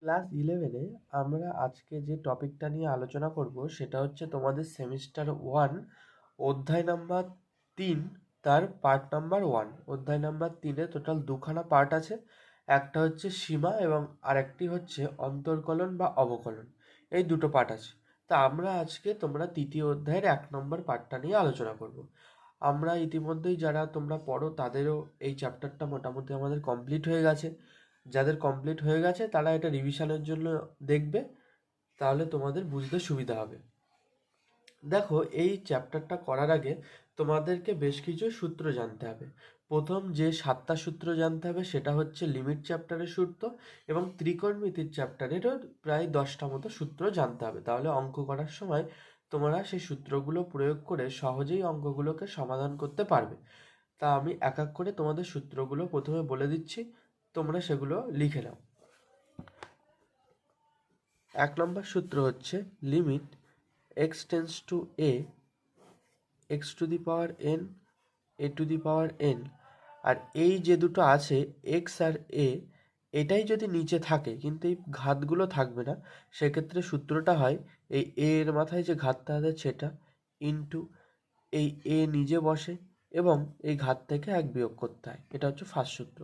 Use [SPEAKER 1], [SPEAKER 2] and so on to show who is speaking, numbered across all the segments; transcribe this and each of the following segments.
[SPEAKER 1] Class 11-এ আমরা আজকে যে টপিকটা নিয়ে আলোচনা করব সেটা হচ্ছে তোমাদের সেমিস্টার 1 অধ্যায় নাম্বার 3 তার পার্ট নাম্বার 1। অধ্যায় নাম্বার 3-এ টোটাল দুখানা পার্ট আছে। একটা হচ্ছে সীমা এবং আরেকটি হচ্ছে অন্তর্কলন বা অবকলন। এই দুটো পার্ট আছে। তা আমরা আজকে তোমরা তৃতীয় অধ্যায়ের 1 নম্বর পার্টটা নিয়ে আলোচনা করব। আমরা ইতিমধ্যেই যারা তোমরা পড়ো তাদেরও এই চ্যাপ্টারটা মোটামুটি আমাদের কমপ্লিট হয়ে গেছে। যাদের কমপ্লিট হয়ে গেছে তারা এটা রিভিশনের জন্য দেখবে, তাহলে তোমাদের বুঝতে সুবিধা হবে। দেখো, এই চ্যাপ্টারটা করার আগে তোমাদেরকে বেশ কিছু সূত্র জানতে হবে। প্রথম যে 7টা সূত্র জানতে হবে সেটা হচ্ছে লিমিট চ্যাপ্টারের সূত্র, এবং ত্রিকোণমিতির চ্যাপ্টারেরও প্রায় 10টা মতো সূত্র জানতে হবে। তাহলে অঙ্ক করার সময় তোমরা সেই সূত্রগুলো প্রয়োগ করে সহজেই অঙ্কগুলোকে সমাধান করতে পারবে। তা আমি এক এক করে তোমাদের সূত্রগুলো প্রথমে বলে দিচ্ছি, তোমরা সেগুলো লিখে নাও। 1 নম্বর সূত্র হচ্ছে limit x tends to A, X to the power N, A to the power N. আর এই যে দুটো আছে এক্স আর এ, এটাই যদি নিচে থাকে কিন্তু এই ঘাতগুলো থাকবে না, সেক্ষেত্রে সূত্রটা হয় এই এ এর মাথায় যে ঘাতটা আছে সেটা ইন্টু এই এ নিজে বসে এবং এই ঘাত থেকে 1 বিয়োগ করতে হয়। এটা হচ্ছে ফার্স্ট সূত্র।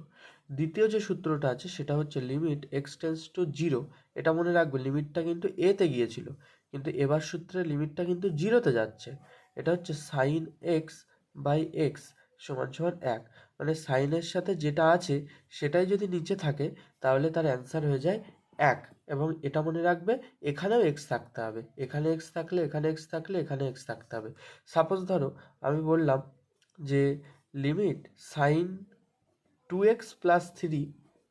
[SPEAKER 1] দ্বিতীয় যে সূত্রটা আছে সেটা হচ্ছে limit x tends to zero. এটা মনে রাখবে, লিমিটটা কিন্তু এতে গিয়েছিল, কিন্তু এবার সূত্রে লিমিটটা কিন্তু জিরোতে যাচ্ছে। এটা হচ্ছে সাইন এক্স বাই এক্স সমান সমান 1। মানে সাইনের সাথে যেটা আছে সেটাই যদি নিচে থাকে তাহলে তার অ্যান্সার হয়ে যায় 1। এবং এটা মনে রাখবে, এখানেও এক্স থাকতে হবে, এখানে এক্স থাকলে এখানে এক্স থাকলে এখানে এক্স থাকতে হবে। সাপোজ ধরো আমি বললাম যে লিমিট সাইন 2x প্লাস 3,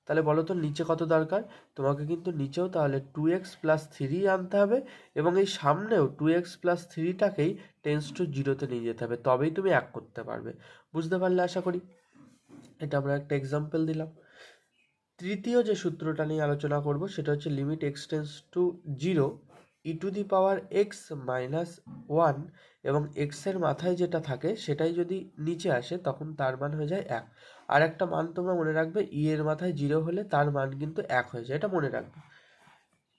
[SPEAKER 1] তাহলে বলো তো নিচে কত দরকার? তোমাকে কিন্তু নিচেও তাহলে 2x প্লাস 3 আনতে হবে, এবং এই সামনেও 2x প্লাস 3টাকেই টেন্স টু জিরোতে নিয়ে যেতে হবে, তবেই তুমি 1 করতে পারবে। বুঝতে পারলে আশা করি? এটা আমরা একটা এক্সাম্পল দিলাম। তৃতীয় যে সূত্রটা নিয়ে আলোচনা করব সেটা হচ্ছে limit x tends to zero, E two the power x minus 1, এবং এক্সের মাথায় যেটা থাকে সেটাই যদি নিচে আসে তখন তার মান হয়ে যায় 1। আর একটা মান তোমরা মনে রাখবে, ই এর মাথায় 0 হলে তার মান কিন্তু 1 হয়ে যায়, এটা মনে রাখবে।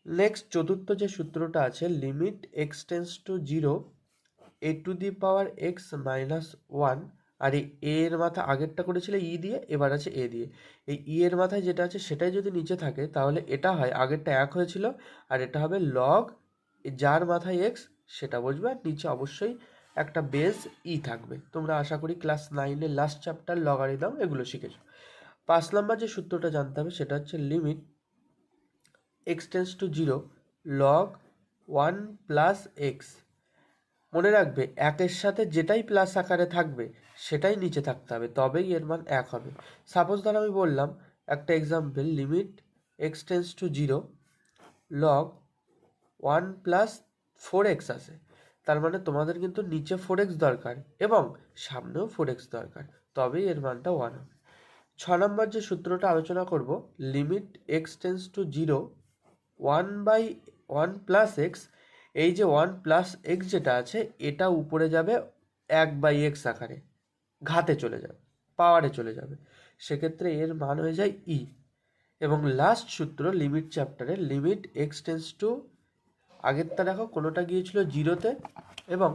[SPEAKER 1] নেক্সট চতুর্থ যে সূত্রটা আছে limit x tends to zero, A to the power x minus 1। আর এই এ এর মাথা আগেরটা করেছিল ই দিয়ে, এবার আছে এ দিয়ে। এই ই এর মাথায় যেটা আছে সেটাই যদি নিচে থাকে তাহলে এটা হয়, আগেরটা 1 হয়েছিল আর এটা হবে লগ যার মাথায় এক্স সেটা বসবে, আর নিচে অবশ্যই একটা বেস ই থাকবে। তোমরা আশা করি ক্লাস 9-এর লাস্ট চ্যাপ্টার লগারিদম এগুলো শিখেছো। 5 নম্বর যে সূত্রটা জানতে হবে সেটা হচ্ছে limit x tends to zero, log 1 plus x. মনে রাখবে, 1-এর সাথে যেটাই প্লাস আকারে থাকবে সেটাই নিচে থাকতে হবে, তবেই এর মান 1 হবে। সাপোজ ধর আমি বললাম একটা example, limit x tends to zero, log 1 plus 4x আছে। তার মানে তোমাদের কিন্তু নিচে 4x দরকার এবং সামনেও 4x দরকার, তবেই এর মানটা 1 হবে। 6 নম্বর যে সূত্রটা আলোচনা করব, limit x tends to zero, 1/1 plus x. এই যে 1 প্লাস এক্স যেটা আছে এটা উপরে যাবে 1/x আকারে, ঘাতে চলে যাবে, পাওয়ারে চলে যাবে, সেক্ষেত্রে এর মান হয়ে যায় ই। এবং লাস্ট সূত্র লিমিট চ্যাপ্টারের, লিমিট এক্স টেন্স টু, আগেরটা দেখো কোনোটা গিয়েছিল জিরোতে এবং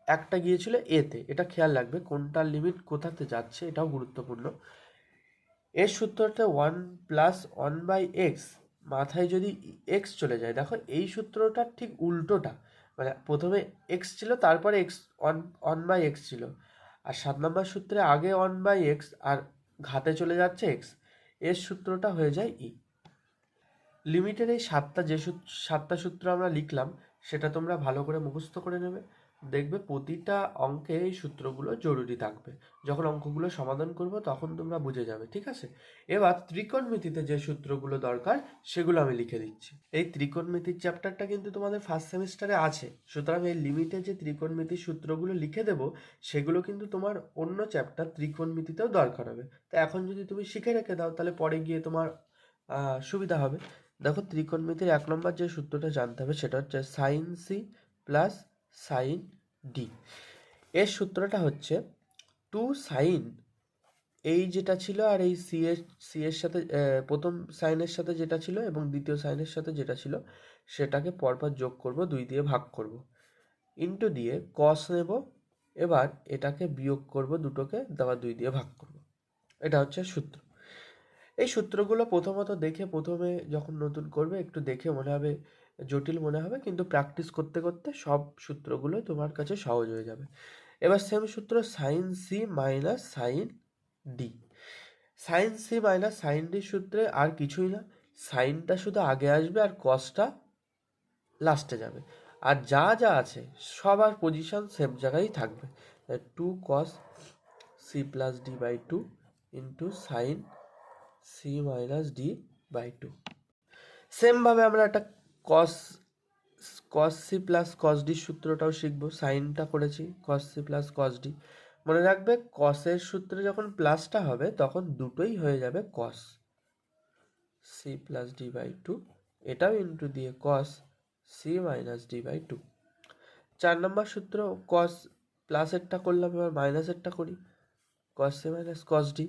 [SPEAKER 1] একটা গিয়েছিল এতে, এটা খেয়াল রাখবে কোনটার লিমিট কোথাতে যাচ্ছে, এটাও গুরুত্বপূর্ণ। এর সূত্রটা 1 প্লাস 1/x, মাথায় যদি এক্স চলে যায়, দেখো এই সূত্রটা ঠিক উল্টোটা, মানে প্রথমে এক্স ছিল তারপরে এক্স 1/x ছিল, আর 7 নম্বর সূত্রে আগে 1/x আর ঘাতে চলে যাচ্ছে এক্স, এর সূত্রটা হয়ে যায় ই। লিমিটের এই 7টা সূত্র আমরা লিখলাম, সেটা তোমরা ভালো করে মুখস্থ করে নেবে। দেখবে প্রতিটা অঙ্কে এই সূত্রগুলো জরুরি থাকবে, যখন অঙ্কগুলো সমাধান করব তখন তোমরা বুঝে যাবে, ঠিক আছে? এবার ত্রিকোণমিতিতে যে সূত্রগুলো দরকার সেগুলো আমি লিখে দিচ্ছি। এই ত্রিকোণমিতির চ্যাপ্টারটা কিন্তু তোমাদের ফার্স্ট সেমিস্টারে আছে, সুতরাং এই লিমিটে যে ত্রিকোণমিতির সূত্রগুলো লিখে দেবো সেগুলো কিন্তু তোমার অন্য চ্যাপ্টার ত্রিকোণমিতিতেও দরকার হবে। তো এখন যদি তুমি শিখে রেখে দাও তাহলে পরে গিয়ে তোমার সুবিধা হবে। দেখো, ত্রিকোণমিতির 1 নম্বর যে সূত্রটা জানতে হবে সেটা হচ্ছে sine C plus sine D. এর সূত্রটা হচ্ছে 2 সাইন এই যেটা ছিল আর এই সি এর সাথে প্রথম সাইনের সাথে যেটা ছিল এবং দ্বিতীয় সাইনের সাথে যেটা ছিল সেটাকে পরপর যোগ করব, 2 দিয়ে ভাগ করব, ইন্টু দিয়ে কস নেব, এবার এটাকে বিয়োগ করব, দুটোকে আবার 2 দিয়ে ভাগ করব। এটা হচ্ছে সূত্র। এই সূত্রগুলো প্রথমত দেখে, প্রথমে যখন নতুন করবে একটু দেখে মনে হবে জটিল মনে হবে, কিন্তু প্র্যাকটিস করতে করতে সব সূত্রগুলো তোমার কাছে সহজ হয়ে যাবে। এবার সেম সূত্র sine C minus sine D. Sine C minus sine D সূত্রে আর কিছুই না, সাইনটা শুধু আগে আসবে আর কসটা লাস্টে যাবে, আর যা যা আছে সবার পজিশন সেম জায়গায় থাকবে। 2 cos C plus D by 2 into sine C minus D by 2। সেমভাবে আমরা একটা cos cos C plus cos D সূত্রটাও শিখবো। সাইনটা করেছি, cos C plus cos D. মনে রাখবে কসের সূত্রে যখন প্লাসটা হবে তখন দুটোই হয়ে যাবে cos C plus D by 2, এটাও ইন্টু দিয়ে cos C minus D by 2। 4 নম্বর সূত্র কস প্লাসেরটা করলাম, এবার মাইনাসেরটা করি, cos C minus cos D.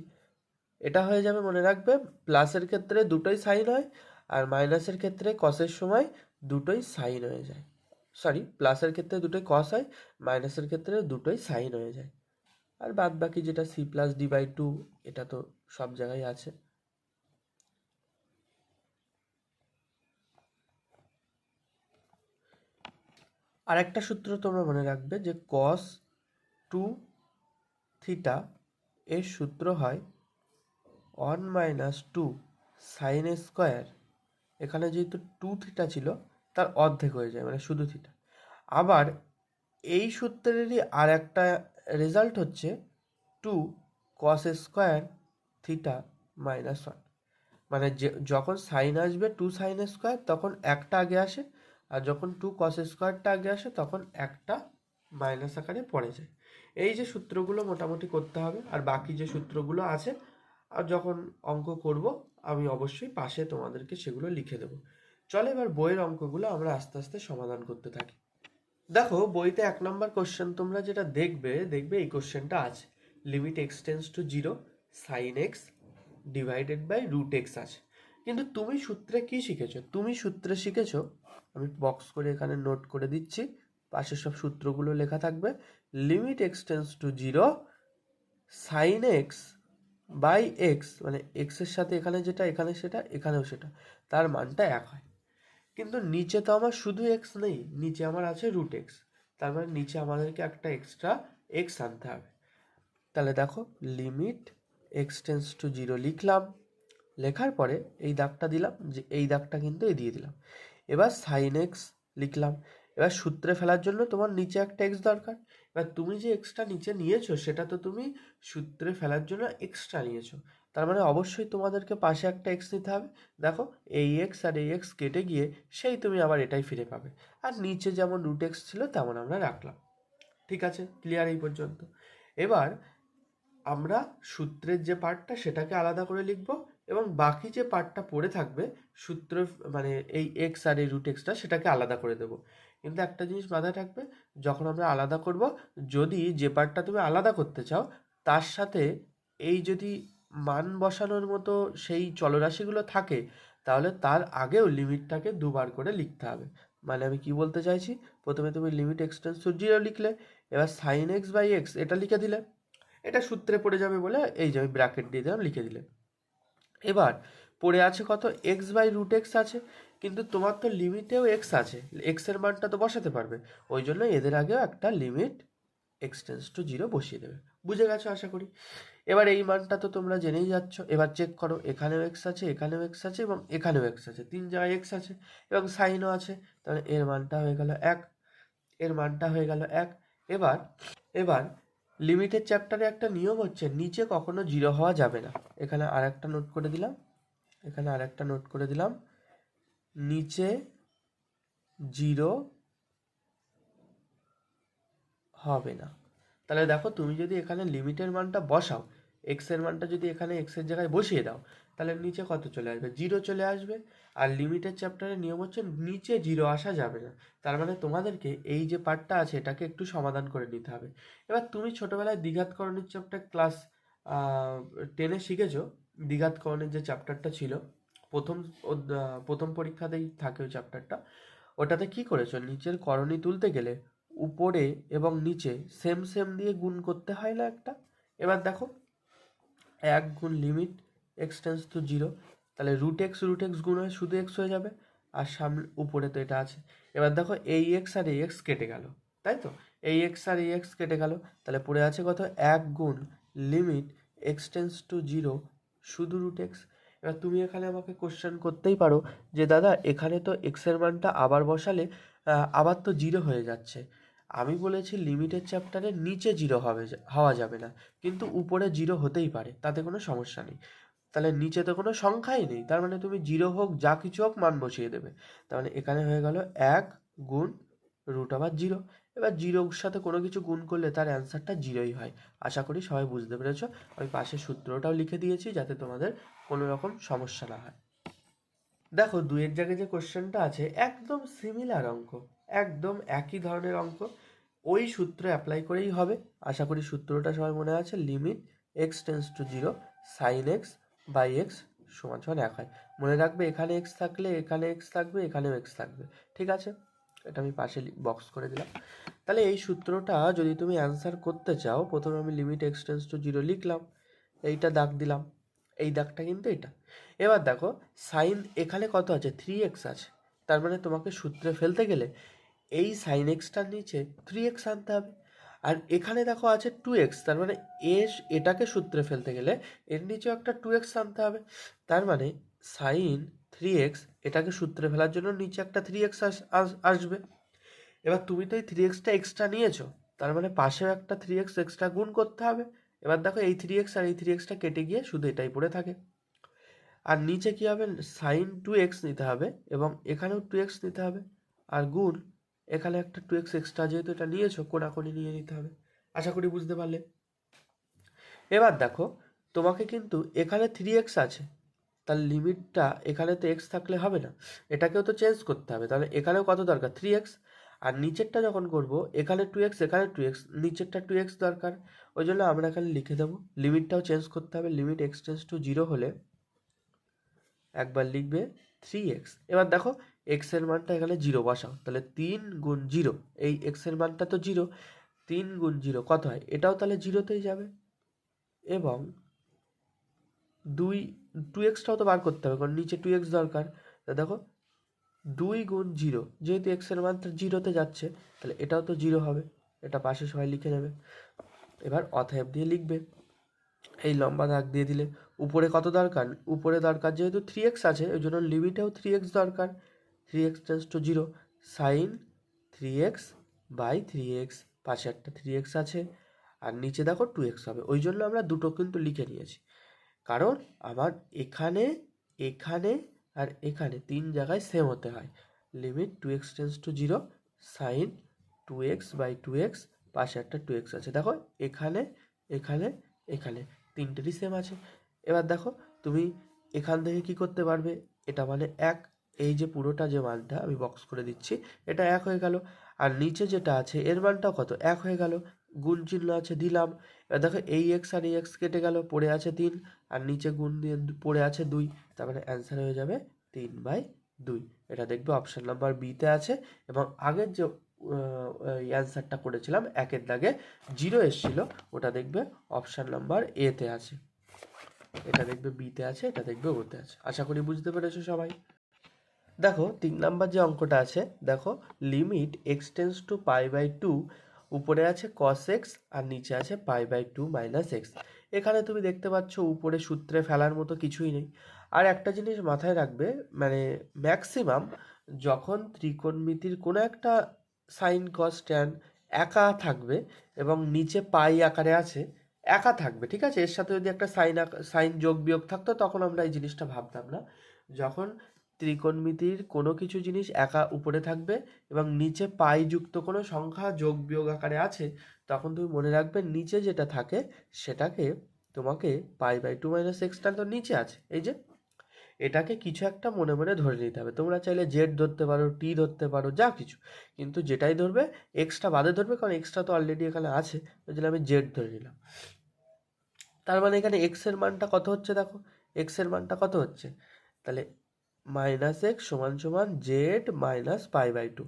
[SPEAKER 1] এটা হয়ে যাবে, মনে রাখবে প্লাসের ক্ষেত্রে দুটোই সাইন হয় আর মাইনাসের ক্ষেত্রে কসের সময় দুটোই সাইন হয়ে যায়। সরি, প্লাসের ক্ষেত্রে দুটোই কস হয়, মাইনাসের ক্ষেত্রে দুটোই সাইন হয়ে যায়। আর বাদ বাকি যেটা সি প্লাস ডি বাই 2, এটা তো সব জায়গায় আছে। আর একটা সূত্র তোমরা মনে রাখবে যে কস 2 থিটা এর সূত্র হয় 1 মাইনাস 2 সাইন স্কোয়ার। এখানে যেহেতু 2 থিটা ছিল তার অর্ধেক হয়ে যায়, মানে শুধু থিটা। আবার এই সূত্রেরই আর একটা রেজাল্ট হচ্ছে 2 কস স্কোয়ার থিটা মাইনাস 1। মানে যখন সাইন আসবে 2 সাইন স্কোয়ার তখন একটা আগে আসে, আর যখন 2 কস স্কোয়ারটা আগে আসে তখন একটা মাইনাস আকারে পড়ে যায়। এই যে সূত্রগুলো মোটামুটি করতে হবে, আর বাকি যে সূত্রগুলো আছে আর যখন অঙ্ক করব আমি অবশ্যই পাশে তোমাদেরকে সেগুলো লিখে দেবো। চলো এবার বইয়ের অঙ্কগুলো আমরা আস্তে আস্তে সমাধান করতে থাকি। দেখো বইতে 1 নম্বর কোশ্চেন তোমরা যেটা দেখবে এই কোশ্চেনটা আছে, limit x tends to 0 sine x divided by root x আছে। কিন্তু তুমি সূত্রে কি শিখেছো? তুমি সূত্রে শিখেছো, আমি বক্স করে এখানে নোট করে দিচ্ছি, পাশে সব সূত্রগুলো লেখা থাকবে। Limit x tends to 0 sine x by x, মানে এক্সের সাথে এখানে যেটা এখানে সেটা এখানেও সেটা, তার মানটা 1 হয়। কিন্তু নিচে তো আমার শুধু এক্স নেই, নিচে আমার আছে রুট এক্স, তার মানে নিচে আমাদেরকে একটা এক্সট্রা এক্স আনতে হবে। তাহলে দেখো লিমিট এক্স টেন্স টু 0 লিখলাম, লেখার পরে এই দাগটা দিলাম, যে এই দাগটা কিন্তু এই দিয়ে দিলাম। এবার সাইন এক্স লিখলাম। এবার সূত্রে ফেলার জন্য তোমার নিচে একটা এক্স দরকার। এবার তুমি যে এক্সটা নিচে নিয়েছো সেটা তো তুমি সূত্রে ফেলার জন্য এক্সট্রা নিয়েছো, তার মানে অবশ্যই তোমাদেরকে পাশে একটা এক্স নিতে হবে। দেখো এই এক্স আর এই এক্স কেটে গিয়ে সেই তুমি আবার এটাই ফিরে পাবে, আর নিচে যেমন রুট এক্স ছিল তেমন আমরা রাখলাম। ঠিক আছে, ক্লিয়ার এই পর্যন্ত? এবার আমরা সূত্রের যে পার্টটা সেটাকে আলাদা করে লিখব, এবং বাকি যে পার্টটা পড়ে থাকবে সূত্র, মানে এই এক্স আর এই রুট এক্সটা, সেটাকে আলাদা করে দেব। কিন্তু একটা জিনিস মাথায় থাকবে, যখন আমরা আলাদা করব, যদি যে পার্টটা তুমি আলাদা করতে চাও তার সাথে এই যদি মান বসানোর মতো সেই চলরাশিগুলো থাকে, তাহলে তার আগেও লিমিটটাকে দুবার করে লিখতে হবে। মানে আমি কি বলতে চাইছি, প্রথমে তুমি লিমিট এক্স টেন্স টু 0 লিখলে, এবার সাইন এক্স বাই এক্স এটা লিখে দিলে, এটা সূত্রে পড়ে যাবে বলে এই যে আমি ব্র্যাকেট দিয়ে দিলাম, লিখে দিলে। এবার পড়ে আছে কত, এক্স বাই রুট এক্স আছে, কিন্তু তোমার তো লিমিটেও এক্স আছে, এক্সের মানটা তো বসাতে পারবে, ওই জন্য এদের আগেও একটা লিমিট এক্স টেন্স টু 0 বসিয়ে দেবে। বুঝে গেছো আশা করি? এবার এই মানটা তো তোমরা জেনেই যাচ্ছ, এবার চেক করো, এখানেও এক্স আছে, এখানেও এক্স আছে এবং এখানেও এক্স আছে, 3 জায়গায় এক্স আছে এবং সাইনও আছে, তাহলে এর মানটা হয়ে গেল 1, এর মানটা হয়ে গেল 1। এবার এবার লিমিটের চ্যাপ্টারে একটা নিয়ম হচ্ছে নিচে কখনো 0 হওয়া যাবে না। এখানে আর একটা নোট করে দিলাম, এখানে আর একটা নোট করে দিলাম, নিচে 0 হবে না। তাহলে দেখো তুমি যদি এখানে লিমিটের মানটা বসাও, এক্স এর মানটা যদি এখানে এক্স এর জায়গায় বসিয়ে দাও, তাহলে নিচে কত চলে আসবে, 0 চলে আসবে। আর লিমিটের চ্যাপ্টারের নিয়ম হচ্ছে নিচে 0 আসা যাবে না। তার মানে তোমাদেরকে এই যে পার্টটা আছে এটাকে একটু সমাধান করে নিতে হবে। এবার তুমি ছোটবেলায় দ্বিঘাতকরণের চ্যাপ্টার ক্লাস টেনে শিখেছো দ্বিঘাতকরণের যে চ্যাপ্টারটা ছিল, প্রথম প্রথম পরীক্ষাতেই থাকে ওই চ্যাপ্টারটা। ওটাতে কি করেছো, নিচের করণী তুলতে গেলে উপরে এবং নিচে সেম সেম দিয়ে গুণ করতে হয় না একটা। এবার দেখো 1 গুণ লিমিট এক্স টেন্স টু 0, তাহলে রুট এক্স গুণ হয়ে শুধু এক্স হয়ে যাবে, আর সামনে উপরে তো এটা আছে। এবার দেখো এই এক্স আর এই এক্স কেটে গেল, তাই তো, এই এক্স আর এই এক্স কেটে গেল, তাহলে পড়ে আছে কত, 1 গুণ লিমিট এক্স টেন্স টু 0 শুধু রুট এক্স। এবার তুমি এখানে আমাকে কোশ্চেন করতেই পারো যে দাদা এখানে তো এক্সের মানটা আবার বসালে আবার তো 0 হয়ে যাচ্ছে। আমি বলেছি লিমিটের চ্যাপ্টারে নিচে 0 হওয়া যাবে না, কিন্তু উপরে 0 হতেই পারে, তাতে কোনো সমস্যা নেই। তাহলে নিচে তো কোনো সংখ্যাই নেই, তার মানে তুমি 0 হোক যা কিছু হোক মান বসিয়ে দেবে। তার মানে এখানে হয়ে গেল 1 গুণ রুট আবার 0। এবার 0-র সাথে কোনো কিছু গুণ করলে তার অ্যান্সারটা 0ই হয়। আশা করি সবাই বুঝতে পেরেছো। আমি পাশে সূত্রটাও লিখে দিয়েছি যাতে তোমাদের কোনো রকম সমস্যা না হয়। দেখো 2-এর জায়গায় যে কোশ্চেনটা আছে একদম সিমিলার অঙ্ক, একদম একই ধরনের অঙ্ক, ওই সূত্র অ্যাপ্লাই করেই হবে। আশা করি সূত্রটা সবাই মনে আছে, limit x tends to 0 sine x by x সমান সমান 1 হয়। মনে রাখবে এখানে এক্স থাকলে এখানে এক্স থাকবে, এখানেও এক্স থাকবে, ঠিক আছে। এটা আমি পাশে বক্স করে দিলাম। তাহলে এই সূত্রটা যদি তুমি অ্যান্সার করতে চাও, প্রথমে আমি লিমিট এক্স টেন্স টু 0 লিখলাম, এইটা দাগ দিলাম, এই দাগটা কিন্তু এটা। এবার দেখো সাইন এখানে কত আছে, 3x আছে, তার মানে তোমাকে সূত্রে ফেলতে গেলে এই সাইন এক্সটার নিচে 3x আনতে হবে। আর এখানে দেখো আছে 2x, তার মানে এটাকে সূত্রে ফেলতে গেলে এর নিচেও একটা 2x আনতে হবে। তার মানে সাইন 3x এটাকে সূত্রে ফেলার জন্য নিচে একটা 3x আসবে। এবার তুমি তো এই 3xটা এক্সট্রা নিয়েছো, তার মানে পাশেও একটা 3x এক্সট্রা গুণ করতে হবে। এবার দেখো এই 3x আর এই 3xটা কেটে গিয়ে শুধু এটাই পড়ে থাকে। আর নিচে কি হবে, সাইন 2x নিতে হবে এবং এখানেও 2x নিতে হবে, আর গুণ এখানে একটা 2x এক্সট্রা যেহেতু এটা নিয়েছো কোনাকুনি নিয়ে নিতে হবে। আশা করি বুঝতে পারলে। এবার দেখো তোমাকে কিন্তু এখানে 3x আছে, তার লিমিটটা এখানে তো এক্স থাকলে হবে না, এটাকেও তো চেঞ্জ করতে হবে, তাহলে এখানেও কত দরকার 3x। আর নিচেরটা যখন করব এখানে 2x এখানে 2x, নিচেরটা 2x দরকার, ওই জন্য আমরা এখানে লিখে দেবো লিমিটটাও চেঞ্জ করতে হবে। লিমিট এক্স টেন্স টু 0 হলে একবার লিখবে 3x। এবার দেখো এক্স এর মানটা এখানে 0 বসাও, তাহলে 3 গুণ 0, এই এক্স এর মানটা তো 0, 3 গুণ 0 কত হয়, এটাও তাহলে 0তেই যাবে। এবং 2x-টাও তো বার করতে হবে কারণ নিচে 2x দরকার। তা দেখো 2 গুণ 0, যেহেতু x এর মান 0তে যাচ্ছে তাহলে এটাও তো 0 হবে, এটা পাশে সবাই লিখে নেবে। এবার অতএব দিয়ে লিখবে, এই লম্বা দাগ দিয়ে দিলে উপরে কত দরকার, উপরে দরকার যেহেতু 3x আছে ওই জন্য লিমিটেও 3x দরকার, 3x tense to 0 sign 3x by 3x, পাশে একটা 3x আছে আর নিচে দেখো 2x হবে, ওই জন্য আমরা দুটো কিন্তু লিখে নিয়েছি। কারণ আমার এখানে এখানে আর এখানে 3 জায়গায় সেম হতে হয়। Limit 2x tends to 0 sine 2x by 2x, পাশে একটা 2x আছে, দেখো এখানে এখানে এখানে তিনটেরই সেম আছে। এবার দেখো তুমি এখান থেকে কি করতে পারবে, এটা মানে 1, এই যে পুরোটা যে মানটা আমি বক্স করে দিচ্ছি এটা 1 হয়ে গেল, আর নিচে যেটা আছে এর মানটাও কত 1 হয়ে গেল, গুণ চিহ্ন আছে দিলাম। এবার দেখো এই এক্স আর এই এক্স কেটে গেল, পড়ে আছে 3, আর নিচে গুণ দিয়ে পড়ে আছে 2, তার মানে অ্যান্সার হয়ে যাবে 3/2। এটা দেখবে অপশান নাম্বার বিতে আছে। এবং আগের যে অ্যান্সারটা করেছিলাম 1-এর দাগে 0 এসেছিল, ওটা দেখবে অপশান নাম্বার এতে আছে, এটা দেখবে বিতে আছে, এটা দেখবে ওতে আছে। আশা করি বুঝতে পেরেছো সবাই। দেখো 3 নাম্বার যে অঙ্কটা আছে, দেখো লিমিট এক্স টেন্স টু π/2, উপরে আছে cos x আর নিচে আছে π/2 মাইনাস এক্স। এখানে তুমি দেখতে পাচ্ছ উপরে সূত্রে ফেলার মতো কিছুই নেই। আর একটা জিনিস মাথায় রাখবে, মানে ম্যাক্সিমাম যখন ত্রিকোণমিতির কোনো একটা সাইন কস ট্যান একা থাকবে এবং নিচে পাই আকারে আছে, একা থাকবে, ঠিক আছে, এর সাথে যদি একটা সাইন যোগ বিয়োগ থাকতো তখন আমরা এই জিনিসটা ভাবতাম না। যখন ত্রিকোণমিতির কোনো কিছু জিনিস একা উপরে থাকবে এবং নিচে পাই যুক্ত কোনো সংখ্যা যোগ বিয়োগ আকারে আছে, তখন তুমি মনে রাখবে নিচে যেটা থাকে সেটাকে তোমাকে π/2 মাইনাস এক্সটা তো নিচে আছে, এই যে এটাকে কিছু একটা মনে মনে ধরে নিতে হবে। তোমরা চাইলে জেড ধরতে পারো, টি ধরতে পারো, যা কিছু, কিন্তু যেটাই ধরবে এক্সটা বাদে ধরবে, কারণ এক্সটা তো অলরেডি এখানে আছে, ওই জন্য আমি জেড ধরে নিলাম। তার মানে এখানে এক্সের মানটা কত হচ্ছে দেখো, এক্সের মানটা কত হচ্ছে, তাহলে মাইনাস এক্স সমান সমান Z minus pi by two.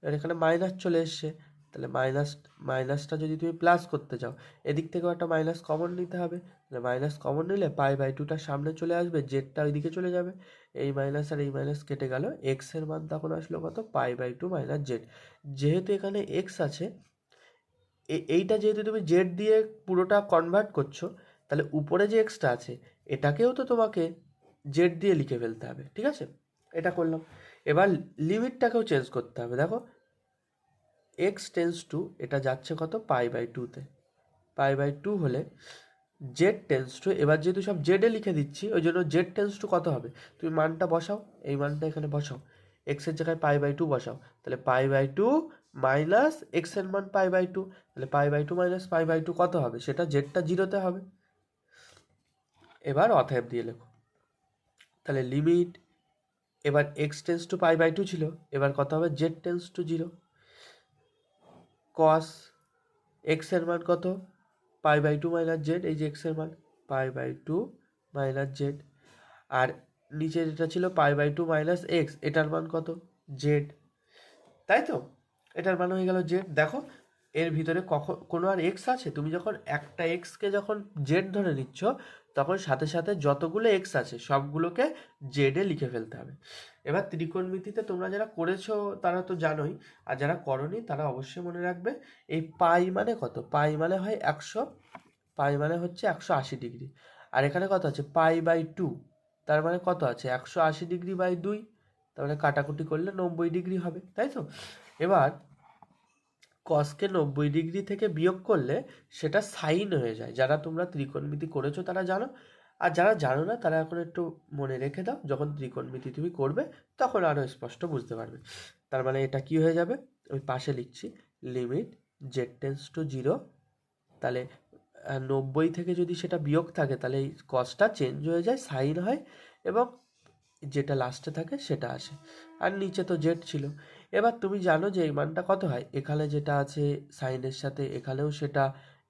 [SPEAKER 1] এবার এখানে মাইনাস চলে এসছে, তাহলে মাইনাসটা যদি তুমি প্লাস করতে চাও এদিক থেকেও একটা মাইনাস কমন নিতে হবে, তাহলে মাইনাস কমন নিলে পাই বাই টুটা সামনে চলে আসবে, জেডটা ওইদিকে চলে যাবে, এই মাইনাস আর এই মাইনাস কেটে গেল, এক্সের মান তখন আসলো কত, pi by two minus Z. যেহেতু এখানে এক্স আছে, এইটা যেহেতু তুমি জেড দিয়ে পুরোটা কনভার্ট করছো, তাহলে উপরে যে এক্সটা আছে এটাকেও তো তোমাকে জেড দিয়ে লিখে ফেলতে হবে, ঠিক আছে, এটা করলাম। এবার লিমিটটাকেও চেঞ্জ করতে হবে, দেখো এক্স টেন্স টু, এটা যাচ্ছে কত, পাই বাই টুতে, পাই বাই টু হলে জেড টেন্স টু, এবার যেহেতু সব জেডে লিখে দিচ্ছি ওই জন্য জেড টেন্স টু কত হবে, তুমি মানটা বসাও, এই মানটা এখানে বসাও, এক্সের জায়গায় পাই বাই টু বসাও, তাহলে পাই বাই টু মাইনাস এক্সের মান পাই বাই টু, তাহলে pi by two minus pi by two কত হবে, সেটা জেডটা জিরোতে হবে। এবার অতএব দিয়ে লেখো, তাহলে লিমিট, এবার X tends to pi by two ছিল, এবার কত হবে, Z tends to zero, cos এক্সের মান কত, pi by two minus Z, এই যে এক্সের মান pi by two minus Z, আর নিচে যেটা ছিল pi by two minus X, এটার মান কত, জেড, তাই তো, এটার মান হয়ে গেল জেড। দেখো এর ভিতরে কখন কোনো আর এক্স আছে, তুমি যখন একটা এক্সকে যখন জেড ধরে নিচ্ছ তখন সাথে সাথে যতগুলো এক্স আছে সবগুলোকে জেডে লিখে ফেলতে হবে। এবার ত্রিকোণমিতিতে তোমরা যারা করেছো তারা তো জানোই, আর যারা করনি তারা অবশ্যই মনে রাখবে, এই পাই মানে কত, পাই মানে হয় 100, পাই মানে হচ্ছে 180 ডিগ্রি, আর এখানে কত আছে, পাই বাই টু, তার মানে কত আছে, 180 ডিগ্রি বাই 2, তার মানে কাটাকুটি করলে 90 ডিগ্রি হবে, তাই তো। এবার কসকে 90 ডিগ্রি থেকে বিয়োগ করলে সেটা সাইন হয়ে যায়, যারা তোমরা ত্রিকোণমিতি করেছো তারা জানো, আর যারা জানো না তারা এখন একটু মনে রেখে দাও, যখন ত্রিকোণমিতি তুমি করবে তখন আরও স্পষ্ট বুঝতে পারবে। তার মানে এটা কি হয়ে যাবে, আমি পাশে লিখছি, limit Z tends to zero, তাহলে 90 থেকে যদি সেটা বিয়োগ থাকে তাহলে এই কসটা চেঞ্জ হয়ে যায়, সাইন হয়, এবং যেটা লাস্টে থাকে সেটা আসে, আর নিচে তো জেড ছিল। এবার তুমি জানো যে এই মানটা কত হয়, এখানে যেটা আছে সাইনের সাথে এখানেও সেটা,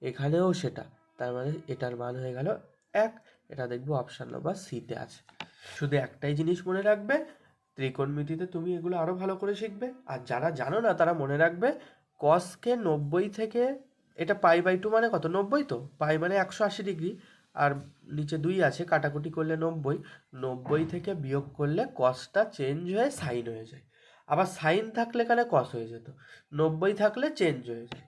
[SPEAKER 1] এখানেও সেটা, তার মানে এটার মান হয়ে গেল 1, এটা দেখবো অপশান নাম্বার সিতে আছে। শুধু একটাই জিনিস মনে রাখবে, ত্রিকোণমিতিতে তুমি এগুলো আরও ভালো করে শিখবে, আর যারা জানো না তারা মনে রাখবে কসকে 90 থেকে, এটা পাই বাই টু মানে কত, 90, তো পাই মানে 180 ডিগ্রি, আর নিচে 2 আছে, কাটাকুটি করলে 90, 90 থেকে বিয়োগ করলে কসটা চেঞ্জ হয়ে সাইন হয়ে যায়, আবার সাইন থাকলে এখানে কস হয়ে যেত, 90 থাকলে চেঞ্জ হয়ে যায়।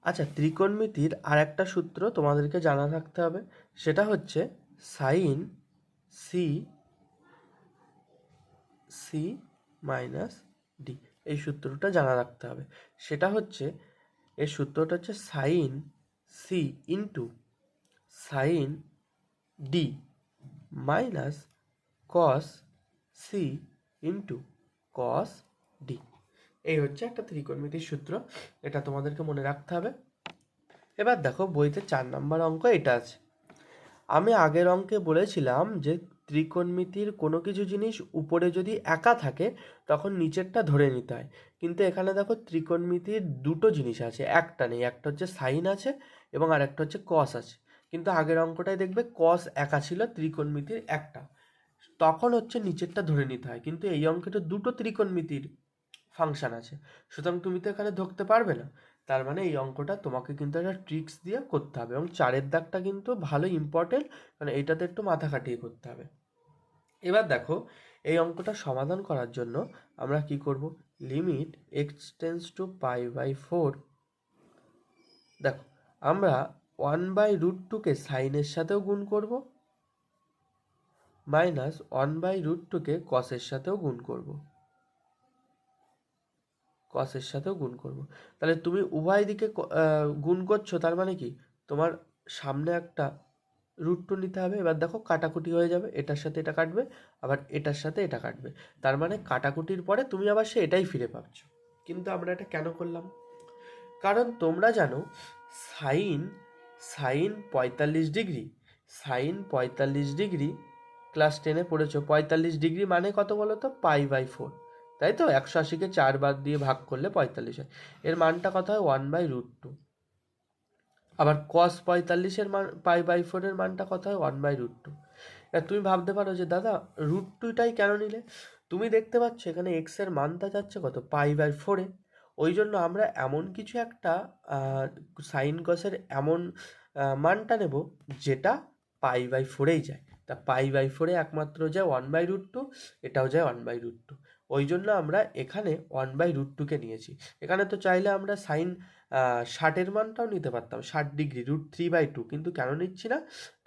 [SPEAKER 1] আচ্ছা, ত্রিকোণমিতির আর একটা সূত্র তোমাদেরকে জানা থাকতে হবে, সেটা হচ্ছে sine C C minus D, এই সূত্রটা জানা রাখতে হবে। সেটা হচ্ছে, এর সূত্রটা হচ্ছে sine C into sine D minus cos C into cos D, এই হচ্ছে একটা ত্রিকোণমিতির সূত্র, এটা তোমাদেরকে মনে রাখতে হবে। এবার দেখো বইতে 4 নম্বর অঙ্ক এটা আছে। আমি আগের অঙ্কে বলেছিলাম যে ত্রিকোণমিতির কোনো কিছু জিনিস উপরে যদি একা থাকে তখন নিচেরটা ধরে নিতে হয়, কিন্তু এখানে দেখো ত্রিকোণমিতির দুটো জিনিস আছে, একটা নেই, একটা হচ্ছে সাইন আছে এবং আর একটা হচ্ছে কস আছে, কিন্তু আগের অঙ্কটায় দেখবে কস একা ছিল, ত্রিকোণমিতির একটা, তখন হচ্ছে নিচেরটা ধরে নিতে হয়, কিন্তু এই অঙ্কেটা দুটো ত্রিকোণমিতির ফাংশন আছে, সুতরাং তুমি তো এখানে ধরতে পারবে না, তার মানে এই অঙ্কটা তোমাকে কিন্তু একটা ট্রিক্স দিয়ে করতে হবে, এবং 4-এর দাগটা কিন্তু ভালো ইম্পর্টেন্ট, মানে এইটাতে একটু মাথা খাটিয়ে করতে হবে। এবার দেখো এই অঙ্কটা সমাধান করার জন্য আমরা কি করব, limit x tends to pi by 4, দেখো আমরা 1/√2কে সাইনের সাথেও গুণ করব, মাইনাস 1/√2কে কসের সাথেও গুণ করব, কসের সাথেও গুণ করব, তাহলে তুমি উভয় দিকে গুণ করছো, তার মানে কি তোমার সামনে একটা √2 নিতে হবে, এবার দেখো কাটাকুটি হয়ে যাবে, এটার সাথে এটা কাটবে, আবার এটার সাথে এটা কাটবে, তার মানে কাটাকুটির পরে তুমি আবার সে এটাই ফিরে পাচ্ছ। কিন্তু আমরা এটা কেন করলাম, কারণ তোমরা জানো sine sine 45 degree, sine 45 degree class 10-এ পড়েছো, 45 ডিগ্রি মানে কত বলো তো, পাই বাই 4, তাই তো, 180কে 4 বার দিয়ে ভাগ করলে 45 হয়, এর মানটা কত হয়, 1/√2, আবার কস 45-এর মান π/4 মানটা কত হয় 1/√2। এবার তুমি ভাবতে পারো যে দাদা √2টাই কেন নিলে? তুমি দেখতে পাচ্ছ এখানে এক্স এর মানটা যাচ্ছে কত π/4-এ। ওই জন্য আমরা এমন কিছু একটা সাইন কসের এমন মানটা নেব যেটা π/4-এই যায়। তা π/4-এ একমাত্র যায় 1/√2, এটাও যায় 1/√2। ওই জন্য আমরা এখানে 1/√2কে নিয়েছি। এখানে তো চাইলে আমরা সাইন 60-এর মানটাও নিতে পারতাম, 60 ডিগ্রি √3/2, কিন্তু কেন নিচ্ছি না?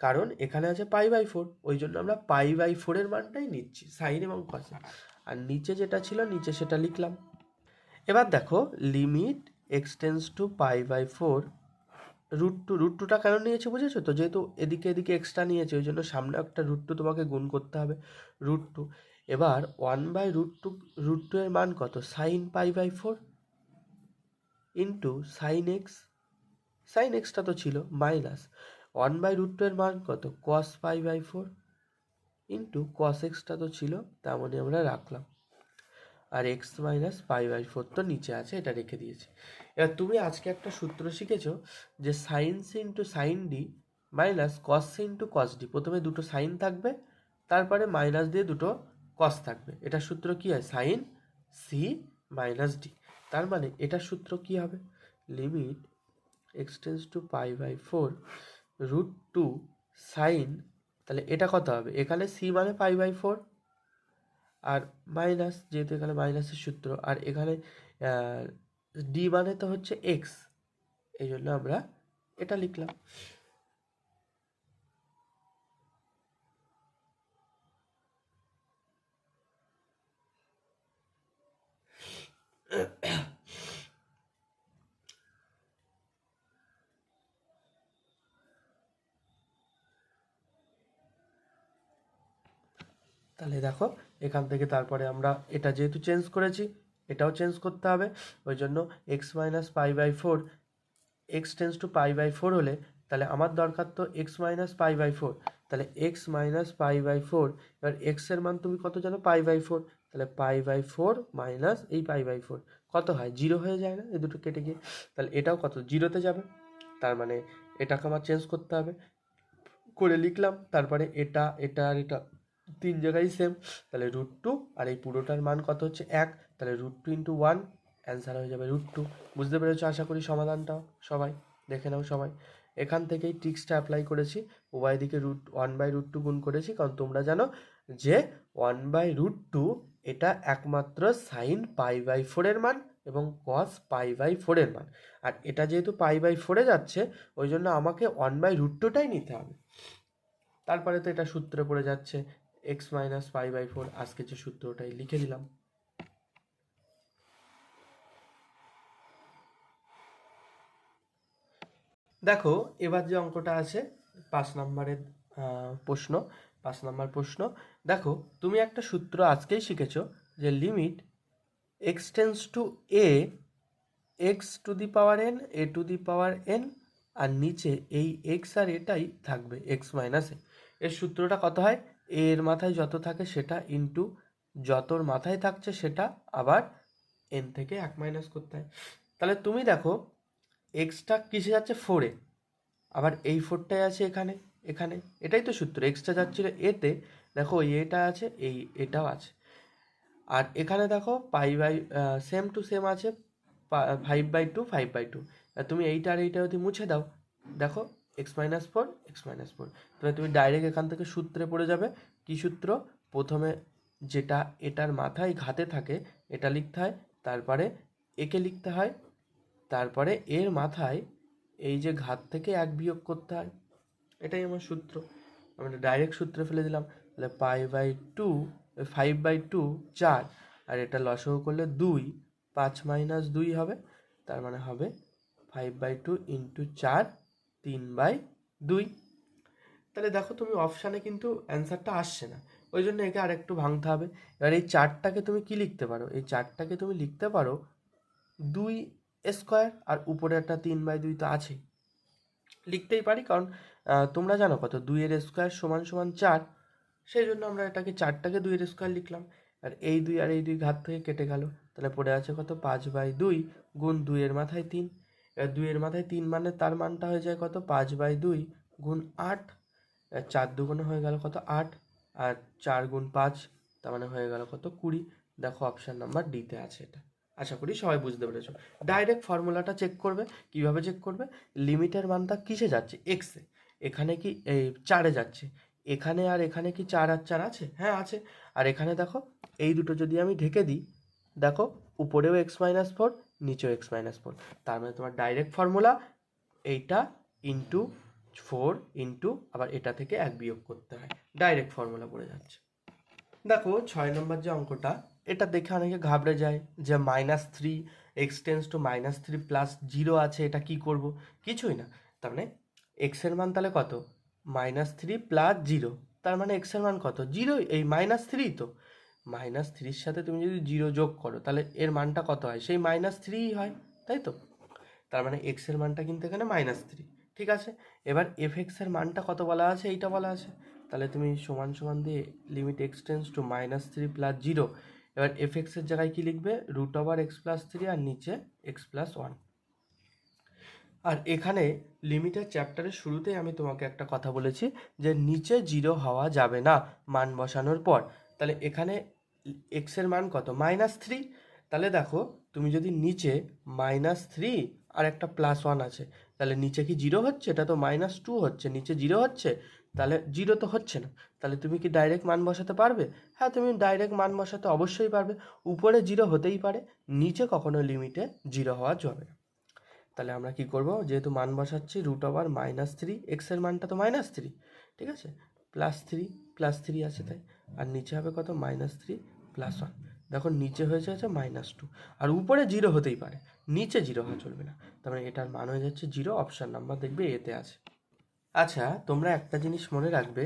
[SPEAKER 1] কারণ এখানে আছে π/4, ওই জন্য আমরা π/4-এর মানটাই নিচ্ছি সাইন এবং কসে। আর নিচে যেটা ছিল নিচে সেটা লিখলাম। এবার দেখো লিমিট এক্স টেন্স টু π/4 √2টা কেন নিয়েছে বুঝেছো তো? যেহেতু এদিকে এদিকে এক্সট্রা নিয়েছে ওই জন্য সামনে একটা √2 তোমাকে গুণ করতে হবে, √2। এবার 1/√2 এর মান কত? Sine π/4 into sine X. Sine এক্সটা তো ছিল মাইনাস 1/√2 এর মান কত? কস π/4 ইন্টু কস এক্সটা তো ছিল, তেমনই আমরা রাখলাম। আর এক্স মাইনাস π/4 তো নিচে আছে, এটা রেখে দিয়েছি। এবার তুমি আজকে একটা সূত্র শিখেছো যে sine C into sine D minus cos C into cos D. প্রথমে দুটো সাইন থাকবে, তারপরে মাইনাস দিয়ে দুটো কস থাকবে। এটার সূত্র কি হয়? Sine C minus D. তার মানে এটার সূত্র কি হবে? Limit x tends to π/4 √2 sine, তাহলে এটা কত হবে? এখানে সি মানে π/4 আর মাইনাস, যেহেতু এখানে মাইনাসের সূত্র, আর এখানে ডি মানে তো হচ্ছে এক্স, এই জন্য আমরা এটা লিখলাম। তাহলে দেখো এখান থেকে তারপরে আমরা এটা যেহেতু চেঞ্জ করেছি এটাও চেঞ্জ করতে হবে, ওই জন্য X minus π/4 X tends to π/4 হলে তাহলে আমার দরকার তো এক্স মাইনাস π/4, তাহলে এক্স মাইনাস π/4। এবার এক্স এর মান তুমি কত জানো? π/4। তাহলে π/4 মাইনাস এই π/4 কত হয়? 0 হয়ে যায় না এই দুটো কেটে গিয়ে? তাহলে এটাও কত? 0-তে যাবে। তার মানে এটাকে আমার চেঞ্জ করতে হবে, করে লিখলাম। তারপরে এটা এটা আর এটা তিন জায়গায় সেম, তাহলে √2 আর এই পুরোটার মান কত হচ্ছে 1, তাহলে √2 ইন্টু 1, অ্যান্সার হয়ে যাবে √2। বুঝতে পেরেছো আশা করি সমাধানটাও? সবাই দেখে নাও সবাই। এখান থেকেই ট্রিক্সটা অ্যাপ্লাই করেছি, উভয় দিকে 1/√2 গুণ করেছি, কারণ তোমরা জানো যে 1/√2 এটা একমাত্র সাইন π/4 এর মান এবং কস π/4 এর মান। আর এটা যেহেতু π/4 যাচ্ছে ওই জন্য আমাকে 1/√2টাই নিতে হবে। তারপরে তো এটা সূত্রে পড়ে যাচ্ছে এক্স মাইনাস π/4, আজকে যে সূত্রটাই লিখে দিলাম। দেখো এবার যে অঙ্কটা আছে 5 নম্বরের প্রশ্ন, 5 নম্বর প্রশ্ন। দেখো তুমি একটা সূত্র আজকেই শিখেছো যে limit x tends to A X to the power N A to the power N, আর নিচে এই এক্স আর এটাই থাকবে এক্স মাইনাস এ। এর সূত্রটা কত হয়? এ এর মাথায় যত থাকে সেটা ইন্টু যতর মাথায় থাকছে সেটা আবার এন থেকে 1 মাইনাস করতে হয়। তাহলে তুমি দেখো এক্সটা কিসে যাচ্ছে? 4-এ, আবার এই 4টাই আছে এখানে এখানে, এটাই তো সূত্র। এক্সটা যাচ্ছিল এতে, দেখো ওই এটা আছে, এই এটাও আছে। আর এখানে দেখো সেম টু সেম আছে 5/2 5/2। তুমি এইটা আর এইটা যদি মুছে দাও, দেখো x-4 তাহলে তুমি ডাইরেক্ট এখান থেকে সূত্রে পড়ে যাবে। কি সূত্র? প্রথমে যেটা এটার মাথায় ঘাতে থাকে এটা লিখতে হয়, তারপরে একে লিখতে হয়, তারপরে এর মাথায় এই যে ঘাত থেকে 1 বিয়োগ করতে হয়। এটাই আমার সূত্র, আমরা ডাইরেক্ট সূত্রে ফেলে দিলাম। তাহলে π/2 5/2 4, আর এটা লসাগু করলে 2, 5 মাইনাস 2 হবে, তার মানে হবে 5/2 ইন্টু 4 3/2। তাহলে দেখো তুমি অপশানে কিন্তু অ্যান্সারটা আসছে না, ওই জন্য একে আর একটু ভাঙতে হবে। এবার এই 4টাকে তুমি কি লিখতে পারো? এই 4টাকে তুমি লিখতে পারো 2 স্কোয়ার, আর উপরে একটা 3/2 তো আছেই, লিখতেই পারি। কারণ তোমরা জানো কত 2-এর স্কোয়ার সমান সমান 4, সেই জন্য আমরা এটাকে 4টাকে 2-এর স্কোয়ার লিখলাম। আর এই 2 আর এই 2 ঘাত থেকে কেটে গেল, তাহলে পড়ে আছে কত? 5/2 গুণ 2-এর মাথায় 3। এবার 2 এর মাথায় 3 মানে তার মানটা হয়ে যায় কত, 5/2 গুণ 8, 4 দুগুণে হয়ে গেল কত 8, আর 4 গুণ 5 তার মানে হয়ে গেল কত 20। দেখো অপশান নাম্বার ডিতে আছে এটা। আশা করি সবাই বুঝতে পেরেছো। ডাইরেক্ট ফর্মুলাটা চেক করবে, কিভাবে চেক করবে, লিমিটের মানটা কিসে যাচ্ছে, এক্সে, এখানে কি এই 4-এ যাচ্ছে, এখানে আর এখানে কি 4 আর 4 আছে, হ্যাঁ আছে, আর এখানে দেখো এই দুটো যদি আমি ঢেকে দিই, দেখো উপরেও x-4 নিচেও x-4, তার মানে তোমার ডাইরেক্ট ফর্মুলা এইটা ইন্টু 4 ইন্টু আবার এটা থেকে 1 বিয়োগ করতে হয়, ডাইরেক্ট ফর্মুলা পড়ে যাচ্ছে। দেখো 6 নম্বর যে অঙ্কটা, এটা দেখে অনেকে ঘাবড়ে যায় যে -3 এক্সটেন্স টু -3 প্লাস 0 আছে, এটা কি করব, কিছুই না। তার মানে এক্সের মান তাহলে কত, -3 প্লাস 0, তার মানে এক্সের মান কত 0, এই -3 তো, -3-র সাথে তুমি যদি 0 যোগ করো তাহলে এর মানটা কত হয়, সেই -3 হয়, তাই তো। তার মানে এক্সের মানটা কিন্তু এখানে -3, ঠিক আছে। এবার এর মানটা কত বলা আছে, এইটা বলা আছে, তাহলে তুমি সমান সমান দিয়ে limit x tends two -3 plus 0, এবার এর জায়গায় কি লিখবে, √x+3 আর নিচে x+1। আর এখানে লিমিটের চ্যাপ্টারের শুরুতেই আমি তোমাকে একটা কথা বলেছি যে নিচে 0 হওয়া যাবে না মান বসানোর পর। তাহলে এখানে এক্সের মান কত, -3, তাহলে দেখো তুমি যদি নিচে -3 আর একটা +1 আছে, তাহলে নিচে কি 0 হচ্ছে, এটা তো -2 হচ্ছে, নিচে 0 হচ্ছে, তাহলে 0 তো হচ্ছে না, তাহলে তুমি কি ডাইরেক্ট মান বসাতে পারবে, হ্যাঁ তুমি ডাইরেক্ট মান বসাতে অবশ্যই পারবে, উপরে 0 হতেই পারে, নিচে কখনো লিমিটে 0 হওয়া যাবে না। তাহলে আমরা কি করব, যেহেতু মান বসাচ্ছি √-3, এক্সের মানটা তো -3, ঠিক আছে, +3 আছে তাই, আর নিচে হবে কত -3 +1, দেখো নিচে হয়েছে -2, আর উপরে 0 হতেই পারে, নিচে 0 হওয়া চলবে না, তার মানে এটার মান হয়ে যাচ্ছে 0, অপশান নাম্বার দেখবে এতে আছে। আচ্ছা তোমরা একটা জিনিস মনে রাখবে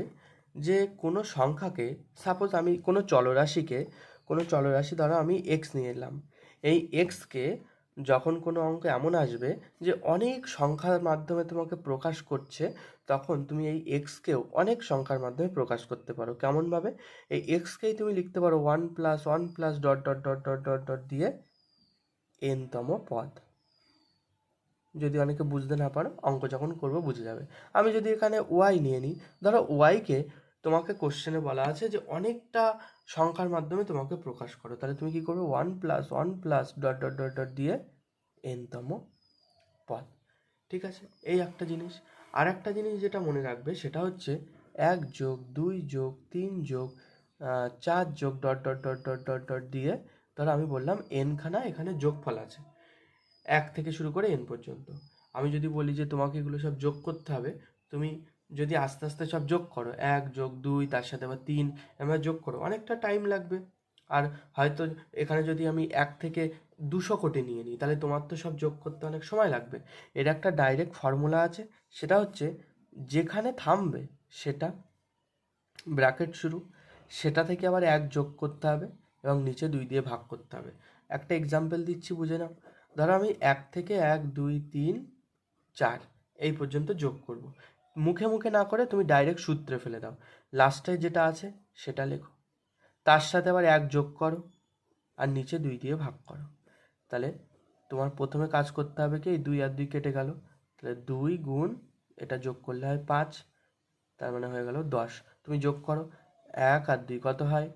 [SPEAKER 1] যে কোনো সংখ্যাকে, সাপোজ আমি কোনো চলরাশি ধরো আমি এক্স নিয়ে এলাম, এই এক্সকে যখন কোনো অঙ্ক এমন আসবে যে অনেক সংখ্যার মাধ্যমে তোমাকে প্রকাশ করছে, তখন তুমি এই এক্সকেও অনেক সংখ্যার মাধ্যমে প্রকাশ করতে পারো। কেমনভাবে, এই এক্সকেই তুমি লিখতে পারো 1+1+ dot dot dot dot dot dot দিয়ে n-তম পদ। যদি অনেকে বুঝতে না পারো, অঙ্ক যখন করবো বুঝে যাবে। আমি যদি এখানে ওয়াই নিয়ে নিই, ধরো ওয়াইকে তোমাকে কোশ্চেনে বলা আছে যে অনেকটা সংখ্যার মাধ্যমে তোমাকে প্রকাশ করো, তাহলে তুমি কি করবে, 1+1+ ডট ডট ডট ডট দিয়ে n-তম পদ, ঠিক আছে। এই একটা জিনিস। আর একটা জিনিস যেটা মনে রাখবে সেটা হচ্ছে 1+2+3+4 dot dot dot dot dot dot দিয়ে, ধরো আমি বললাম n-খানা এখানে যোগফল আছে 1 থেকে শুরু করে n পর্যন্ত। আমি যদি বলি যে তোমাকে এগুলো সব যোগ করতে হবে, তুমি যদি আস্তে আস্তে সব যোগ করো, 1+2 তার সাথে আবার 3 এবার যোগ করো, অনেকটা টাইম লাগবে। আর হয়তো এখানে যদি আমি 1 থেকে 200 কোটি নিয়ে নিই, তাহলে তোমার তো সব যোগ করতে অনেক সময় লাগবে। এর একটা ডাইরেক্ট ফর্মুলা আছে, সেটা হচ্ছে যেখানে থামবে সেটা ব্র্যাকেট শুরু, সেটা থেকে আবার 1 যোগ করতে হবে এবং নিচে 2 দিয়ে ভাগ করতে হবে। একটা এক্সাম্পল দিচ্ছি, বুঝে নাও। ধরো আমি 1 থেকে 1 2 3 4 এই পর্যন্ত যোগ করব, মুখে মুখে না করে তুমি ডাইরেক্ট সূত্রে ফেলে দাও, লাস্টে যেটা আছে সেটা লেখো, তার সাথে আবার 1 যোগ করো আর নিচে 2 দিয়ে ভাগ করো। তাহলে তোমার প্রথমে কাজ করতে হবে কি, এই 2 আর 2 কেটে গেল, তাহলে 2 গুণ এটা যোগ করলে হয় 5, তার মানে হয়ে গেল 10। তুমি যোগ করো, 1 আর 2 কত হয়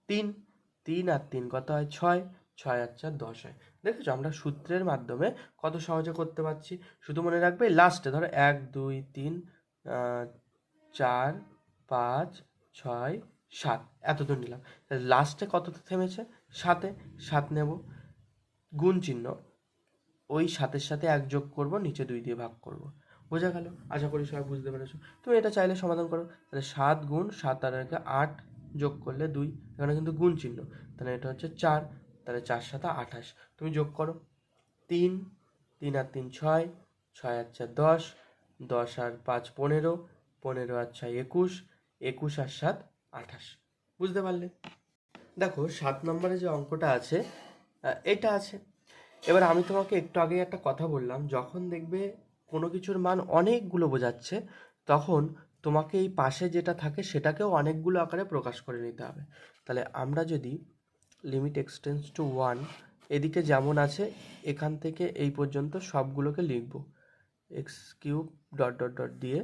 [SPEAKER 1] 3, 3 আর 3 কত হয় 6, 6 আর 4 10 হয়। দেখেছো আমরা সূত্রের মাধ্যমে কত সহজে করতে পারছি। শুধু মনে রাখবে লাস্টে ধরো 1 2 3 4 5 6 7 এতদূর নিলাম, লাস্টে কততে থেমেছে 7-এ, 7 নেব, গুণ চিহ্ন, ওই 7-এর সাথে 1 যোগ করব, নিচে 2 দিয়ে ভাগ করব। বোঝা গেল? আশা করি সবাই বুঝতে পেরেছো। তুমি এটা চাইলে সমাধান করো, তাহলে 7 গুণ 7 আর 8 যোগ করলে 2, এখানে কিন্তু গুণ চিহ্ন, তাহলে এটা হচ্ছে 4, তাহলে 4 7 28, তুমি যোগ করো 3, 3 আর 3 6, 6 আর 4 10, 10 আর 5 15, 15 আর 6 21, 21 আর 7 28। বুঝতে পারলে? দেখো 7 নম্বরে যে অঙ্কটা আছে এটা আছে। এবার আমি তোমাকে একটু আগে একটা কথা বললাম, যখন দেখবে কোনো কিছুর মান অনেকগুলো বোঝাচ্ছে, তখন তোমাকে এই পাশে যেটা থাকে সেটাকেও অনেকগুলো আকারে প্রকাশ করে নিতে হবে। তাহলে আমরা যদি লিমিট এক্সটেন্স টু 1 এদিকে যেমন আছে এখান থেকে এই পর্যন্ত সবগুলোকে লিখব, x cube dot dot dot দিয়ে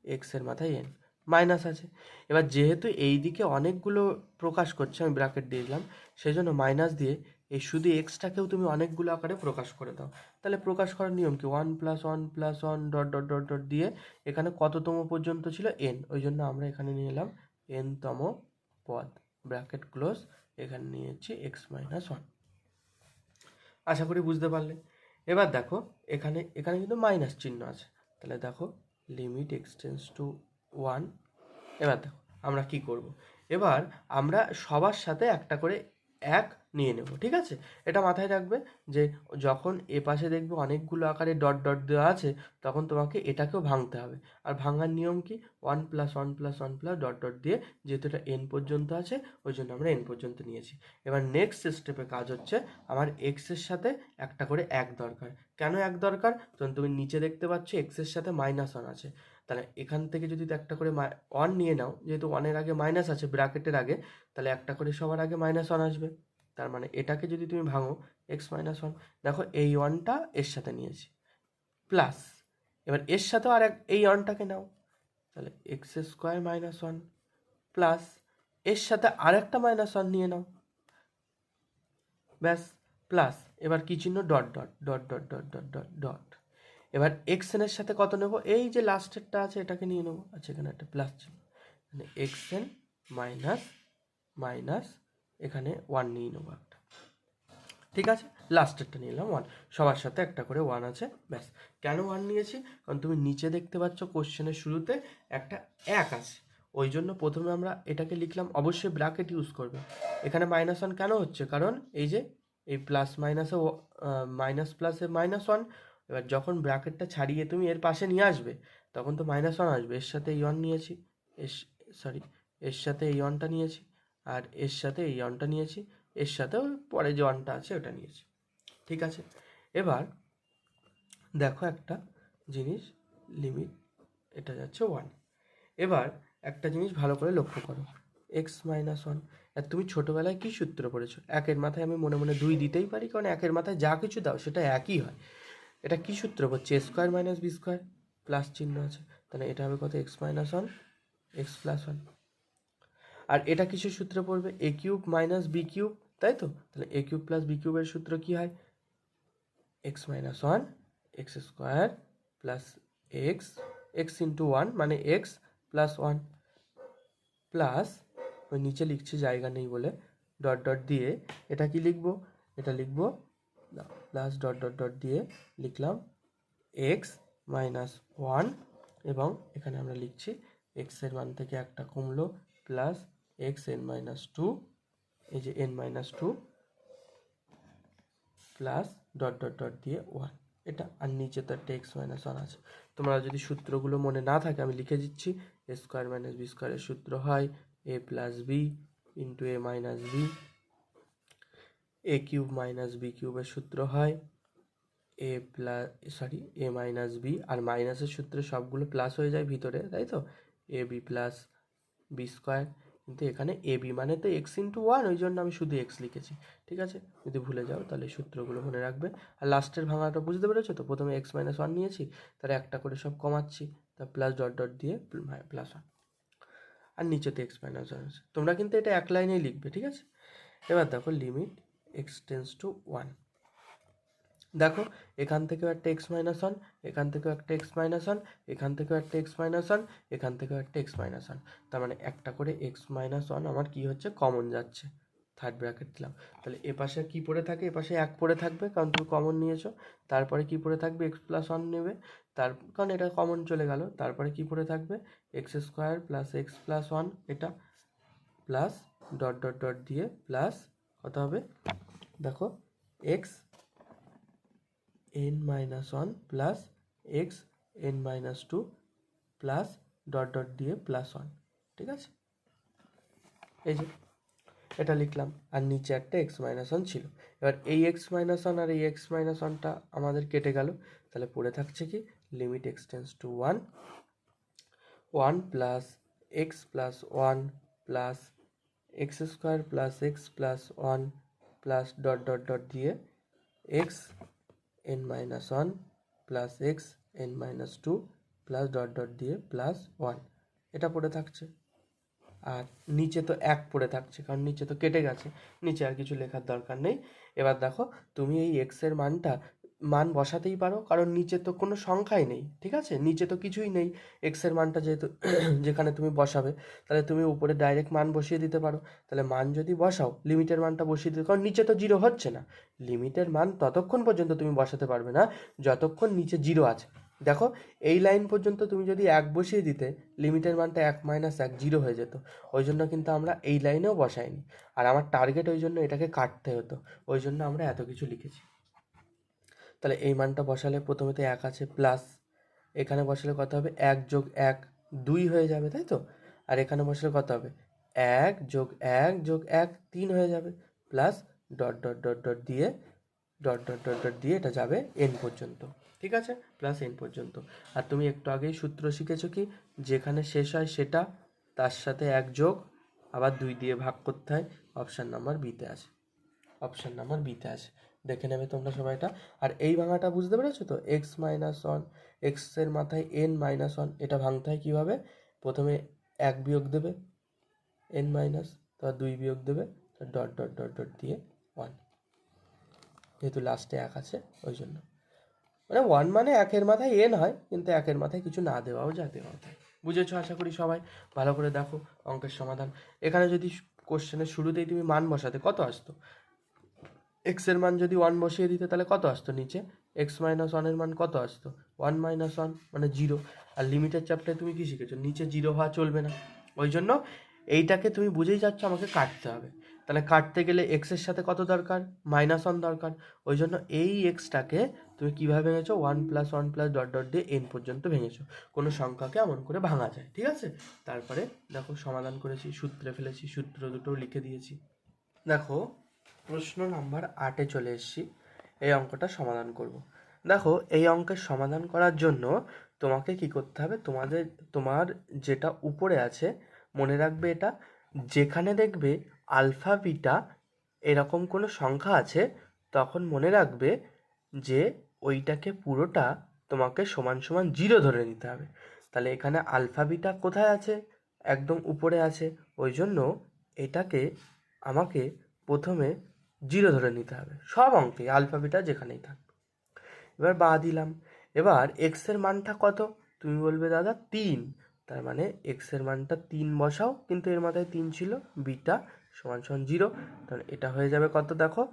[SPEAKER 1] এক্সের মাথায় এন মাইনাস আছে। এবার যেহেতু এই দিকে অনেকগুলো প্রকাশ করছে, আমি ব্র্যাকেট দিয়ে দিলাম, সেই জন্য মাইনাস দিয়ে এই শুধু এক্সটাকেও তুমি অনেকগুলো আকারে প্রকাশ করে দাও। তাহলে প্রকাশ করার নিয়ম কি, one plus one plus one dot dot dot dot দিয়ে এখানে কততম পর্যন্ত ছিল এন, ওই জন্য আমরা এখানে নিয়ে এলাম এনতম পদ, ব্র্যাকেট ক্লোজ, এখানে নিয়েছি এক্স মাইনাস ওয়ান। আশা করি বুঝতে পারলে। এবার দেখো এখানে এখানে কিন্তু মাইনাস চিহ্ন আছে, তাহলে দেখো লিমিট এক্সটেন্স টু ওয়ান। এবার দেখো আমরা কি করব, এবার আমরা সবার সাথে একটা করে এক নিয়ে নেব, ঠিক আছে? এটা মাথায় রাখবে যে যখন এ পাশে দেখবে অনেকগুলো আকারে ডট ডট দেওয়া আছে, তখন তোমাকে এটাকেও ভাঙতে হবে। আর ভাঙার নিয়ম কি, one plus one plus one plus dot dot দিয়ে, যেহেতু এটা এন পর্যন্ত আছে ওই জন্য আমরা এন পর্যন্ত নিয়েছি। এবার নেক্সট স্টেপে কাজ হচ্ছে, আমার এক্সের সাথে একটা করে এক দরকার। কেন এক দরকার? তখন তুমি নিচে দেখতে পাচ্ছ এক্সের সাথে মাইনাস ওয়ান আছে, তাহলে এখান থেকে যদি একটা করে ওয়ান নিয়ে নাও, যেহেতু ওয়ানের আগে মাইনাস আছে ব্র্যাকেটের আগে, তাহলে একটা করে সবার আগে মাইনাস ওয়ান আসবে। তার মানে এটাকে যদি তুমি ভাঙো এক্স মাইনাস ওয়ান, দেখো এই ওয়ানটা এর সাথে নিয়েছি প্লাস, এবার এর সাথেও আর এই ওয়ানটাকে নাও, তাহলে x square minus one plus এর সাথে আরেকটা মাইনাস ওয়ান নিয়ে নাও, ব্যাস প্লাস, এবার কি চিহ্ন, dot dot dot dot dot dot dot dot. এবার এক্স এনের সাথে কত নেব, এই যে লাস্টেরটা আছে এটাকে নিয়ে নেবো, আচ্ছা এখানে একটা প্লাস চিহ্ন, মানে এক্স এন মাইনাস মাইনাস এখানে ওয়ান নিয়ে নেবো একটা, ঠিক আছে? লাস্টেরটা নিলাম ওয়ান, সবার সাথে একটা করে ওয়ান আছে, ব্যাস। কেন ওয়ান নিয়েছি, কারণ তুমি নিচে দেখতে পাচ্ছ কোশ্চেনের শুরুতে একটা এক আছে, ওই জন্য প্রথমে আমরা এটাকে লিখলাম, অবশ্যই ব্র্যাকেট ইউজ করবে। এখানে মাইনাস ওয়ান কেন হচ্ছে, কারণ এই যে এই প্লাস মাইনাসে মাইনাস প্লাসে মাইনাস ওয়ান, এবার যখন ব্র্যাকেটটা ছাড়িয়ে তুমি এর পাশে নিয়ে আসবে তখন তো মাইনাস ওয়ান আসবে, এর সাথে এই ওয়ান নিয়েছি, এর সরি এর সাথে এই ওয়ানটা নিয়েছি, আর এর সাথে এই ওয়ানটা নিয়েছি, এর সাথেও পরে যে ওয়ানটা আছে ওটা নিয়েছি, ঠিক আছে? এবার দেখো একটা জিনিস, লিমিট এটা যাচ্ছে ওয়ান। এবার একটা জিনিস ভালো করে লক্ষ্য করো, এক্স মাইনাস ওয়ান, আর তুমি ছোটোবেলায় কী সূত্র পড়েছো, একের মাথায় আমি মনে মনে দুই দিতেই পারি, কারণ একের মাথায় যা কিছু দাও সেটা একই হয়। এটা কী সূত্র পড়ছে, A square minus B square, plus চিহ্ন আছে, তাহলে এটা হবে কত, X minus one X plus one. আর এটা কিসের সূত্রে পড়বে, A cube minus B cube, তাই তো? তাহলে এ কিউব প্লাস বি কিউবের সূত্র কি হয়, x minus one x square plus x, x into one মানে এক্স প্লাস ওয়ান, প্লাস ওই নিচে লিখছি জায়গা নেই বলে ডট ডট দিয়ে, এটা কি লিখবো, এটা লিখবো প্লাস ডট ডট ডট দিয়ে লিখলাম এক্স মাইনাস ওয়ান, এবং এখানে আমরা লিখছি এক্সের মান থেকে একটা কমলো plus x N minus two, এই যে n minus two plus dot dot dot দিয়ে ওয়ান, এটা। আর নিচে তো একটা এক্স মাইনাস ওয়ান আছে। তোমরা যদি সূত্রগুলো মনে না থাকে আমি লিখে দিচ্ছি, এ স্কোয়ার মাইনাস বি স্কোয়ারের সূত্র হয় এ plus B into A minus B, A cube minus B কিউবের সূত্র হয় এ প্লাস এ মাইনাস বি, আর মাইনাসের সূত্রে সবগুলো প্লাস হয়ে যায় ভিতরে, তাই তো, A B plus B square, কিন্তু এখানে এ বি মানে তো এক্স ইন্টু ওয়ান, ওই জন্য আমি শুধু এক্স লিখেছি, ঠিক আছে? যদি ভুলে যাও তাহলে সূত্রগুলো মনে রাখবে। আর লাস্টের ভাঙাটা বুঝতে পেরেছো তো, প্রথমে এক্স মাইনাস ওয়ান নিয়েছি, তার একটা করে সব কমাচ্ছি, তা প্লাস ডট ডট দিয়ে প্লাস ওয়ান, আর নিচেতে এক্স মাইনাস ওয়ান আছে। তোমরা কিন্তু এটা এক লাইনেই লিখবে, ঠিক আছে? এবার দেখো limit x tends to one, দেখো এখান থেকেও একটা এক্স মাইনাস ওয়ান, এখান থেকেও একটা এক্স মাইনাস ওয়ান, এখান থেকেও একটা এক্স মাইনাস ওয়ান, এখান থেকেও একটা এক্স মাইনাস ওয়ান, তার মানে একটা করে এক্স মাইনাস ওয়ান আমার কি হচ্ছে, কমন যাচ্ছে, থার্ড ব্র্যাকেট দিলাম। তাহলে এ পাশে কি পড়ে থাকে, এ পাশে এক পড়ে থাকবে কারণ তুমি কমন নিয়েছো, তারপরে কি পড়ে থাকবে, এক্স প্লাস ওয়ান নেবে, তার কারণ এটা কমন চলে গেল, তারপরে কি পড়ে থাকবে, x square plus x plus one, এটা প্লাস ডট ডট ডট দিয়ে প্লাস কত হবে, দেখো x N minus one plus x N minus two plus dot dot দিয়ে প্লাস ওয়ান, ঠিক আছে? এই যে এটা লিখলাম, আর নিচে একটা এক্স মাইনাস ওয়ান ছিল। এবার এই এক্স মাইনাস ওয়ান আর এই এক্স মাইনাস ওয়ানটা আমাদের কেটে গেল, তাহলে পড়ে থাকছে কি, limit x tends to one, one plus x plus one plus X square plus x plus one plus dot dot dot দিয়ে X N minus one plus x N minus two plus dot dot দিয়ে plus one, এটা পড়ে থাকছে। আর নিচে তো এক পড়ে থাকছে, কারণ নিচে তো কেটে গেছে, নিচে আর কিছু লেখার দরকার নেই। এবার দেখো তুমি এই এক্সের মান বসাতেই পারো, কারণ নিচে তো কোনো সংখ্যাই নেই, ঠিক আছে, নিচে তো কিছুই নেই। এক্সের মানটা যেহেতু যেখানে তুমি বসাবে, তাহলে তুমি উপরে ডাইরেক্ট মান বসিয়ে দিতে পারো। তাহলে মান যদি বসাও, লিমিটের মানটা বসিয়ে দিতে, কারণ নিচে তো জিরো হচ্ছে না। লিমিটের মান ততক্ষণ পর্যন্ত তুমি বসাতে পারবে না যতক্ষণ নিচে জিরো আছে। দেখো এই লাইন পর্যন্ত তুমি যদি এক বসিয়ে দিতে, লিমিটের মানটা 1 - 1 জিরো হয়ে যেত। ওই জন্য কিন্তু আমরা এই লাইনেও বসাইনি। আর আমার টার্গেট ওই জন্য এটাকে কাটতে হতো, ওই জন্য আমরা এত কিছু লিখেছি। তাহলে এই মানটা বসালে প্রথমে তো এক আছে, প্লাস এখানে বসালে কত হবে, 1 + 1 2 হয়ে যাবে, তাই তো। আর এখানে বসালে কত হবে, 1 + 1 + 1 3 হয়ে যাবে, plus dot dot dot dot দিয়ে ডট ডট ডট ডট দিয়ে এটা যাবে এন পর্যন্ত, ঠিক আছে, প্লাস এন পর্যন্ত। আর তুমি একটু আগেই সূত্র শিখেছো কি, যেখানে শেষ হয় সেটা তার সাথে 1 যোগ আবার 2 দিয়ে ভাগ করতে হয়। অপশান নাম্বার বিতে আছে, অপশান নাম্বার বিতে আছে, দেখে নেবে তোমরা সবাই এটা। আর এই ভাঙাটা বুঝতে পেরেছো তো, এক্স মাইনাস ওয়ান, এক্সের মাথায় এন মাইনাস ওয়ান, এটা ভাঙতে হয় কীভাবে, প্রথমে 1 বিয়োগ দেবে এন মাইনাস, তারপর 2 বিয়োগ দেবে, ডট ডট ডট ডট দিয়ে 1, যেহেতু লাস্টে 1 আছে ওই জন্য। মানে 1 মানে 1-এর মাথায় এন হয়, কিন্তু 1-এর মাথায় কিছু না দেওয়াও যায়, দেওয়া যায়। বুঝেছো আশা করি সবাই। ভালো করে দেখো অঙ্কের সমাধান। এখানে যদি কোশ্চেনের শুরুতেই তুমি মান বসাতে, কত আসতো, এক্সের মান যদি 1 বসিয়ে দিতে তাহলে কত আসতো নিচে, এক্স মাইনাস ওয়ানের মান কত আসতো, 1 - 1 মানে 0। আর লিমিটের চ্যাপ্টারে তুমি কি শিখেছো, নিচে 0 হওয়া চলবে না। ওই জন্য এইটাকে তুমি বুঝেই যাচ্ছ আমাকে কাটতে হবে। তাহলে কাটতে গেলে এক্সের সাথে কত দরকার, -1 দরকার। ওই জন্য এই এক্সটাকে তুমি কীভাবে ভেঙেছো, 1 + 1 + ডট ডট দিয়ে এন পর্যন্ত ভেঙেছো। কোনো সংখ্যাকে এমন করে ভাঙা যায়, ঠিক আছে। তারপরে দেখো সমাধান করেছি, সূত্রে ফেলেছি, সূত্র দুটোও লিখে দিয়েছি। দেখো প্রশ্ন নাম্বার 8-এ চলে এসেছি, এই অঙ্কটা সমাধান করব। দেখো এই অঙ্কের সমাধান করার জন্য তোমাকে কি করতে হবে, তোমার যেটা উপরে আছে মনে রাখবে, এটা যেখানে দেখবে আলফা বিটা এরকম কোনো সংখ্যা আছে, তখন মনে রাখবে যে ওইটাকে পুরোটা তোমাকে সমান সমান 0 ধরে নিতে হবে। তাহলে এখানে আলফা বিটা কোথায় আছে, একদম উপরে আছে, ওই জন্য এটাকে আমাকে প্রথমে 0 ধরে নিতে হবে, সব অঙ্কে আলফা বিটা যেখানেই থাকবে। এবার বা দিলাম। এবার এক্সের মানটা কত, তুমি বলবে দাদা 3, তার মানে এক্সের মানটা 3 বসাও, কিন্তু এর মাথায় 3 ছিল, বিটা সমান সমান 0, তাহলে এটা হয়ে যাবে কত, দেখো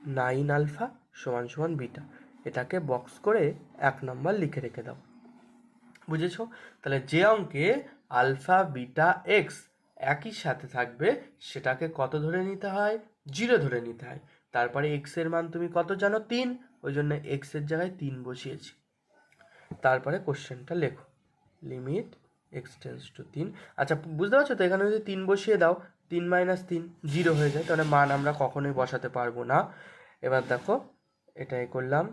[SPEAKER 1] 9 আলফা সমান সমান বিটা। এটাকে বক্স করে 1 নাম্বার লিখে রেখে দাও। বুঝেছো। তাহলে যে অঙ্কে আলফা বিটা এক্স একই সাথে থাকবে সেটাকে কত ধরে নিতে হয়, 0 ধরে নিতে হয়। তারপরে এক্সের মান তুমি কত জানো, 3, ওই জন্য এক্সের জায়গায় 3 বসিয়েছি। তারপরে কোশ্চেনটা লেখো, লিমিট এক্স টেন্স টু 3। আচ্ছা বুঝতে পারছো তো, এখানে যদি 3 বসিয়ে দাও, 3 - 3 0 হয়ে যায়, তাহলে মান আমরা কখনোই বসাতে পারবো না। এবার দেখো এটাই করলাম।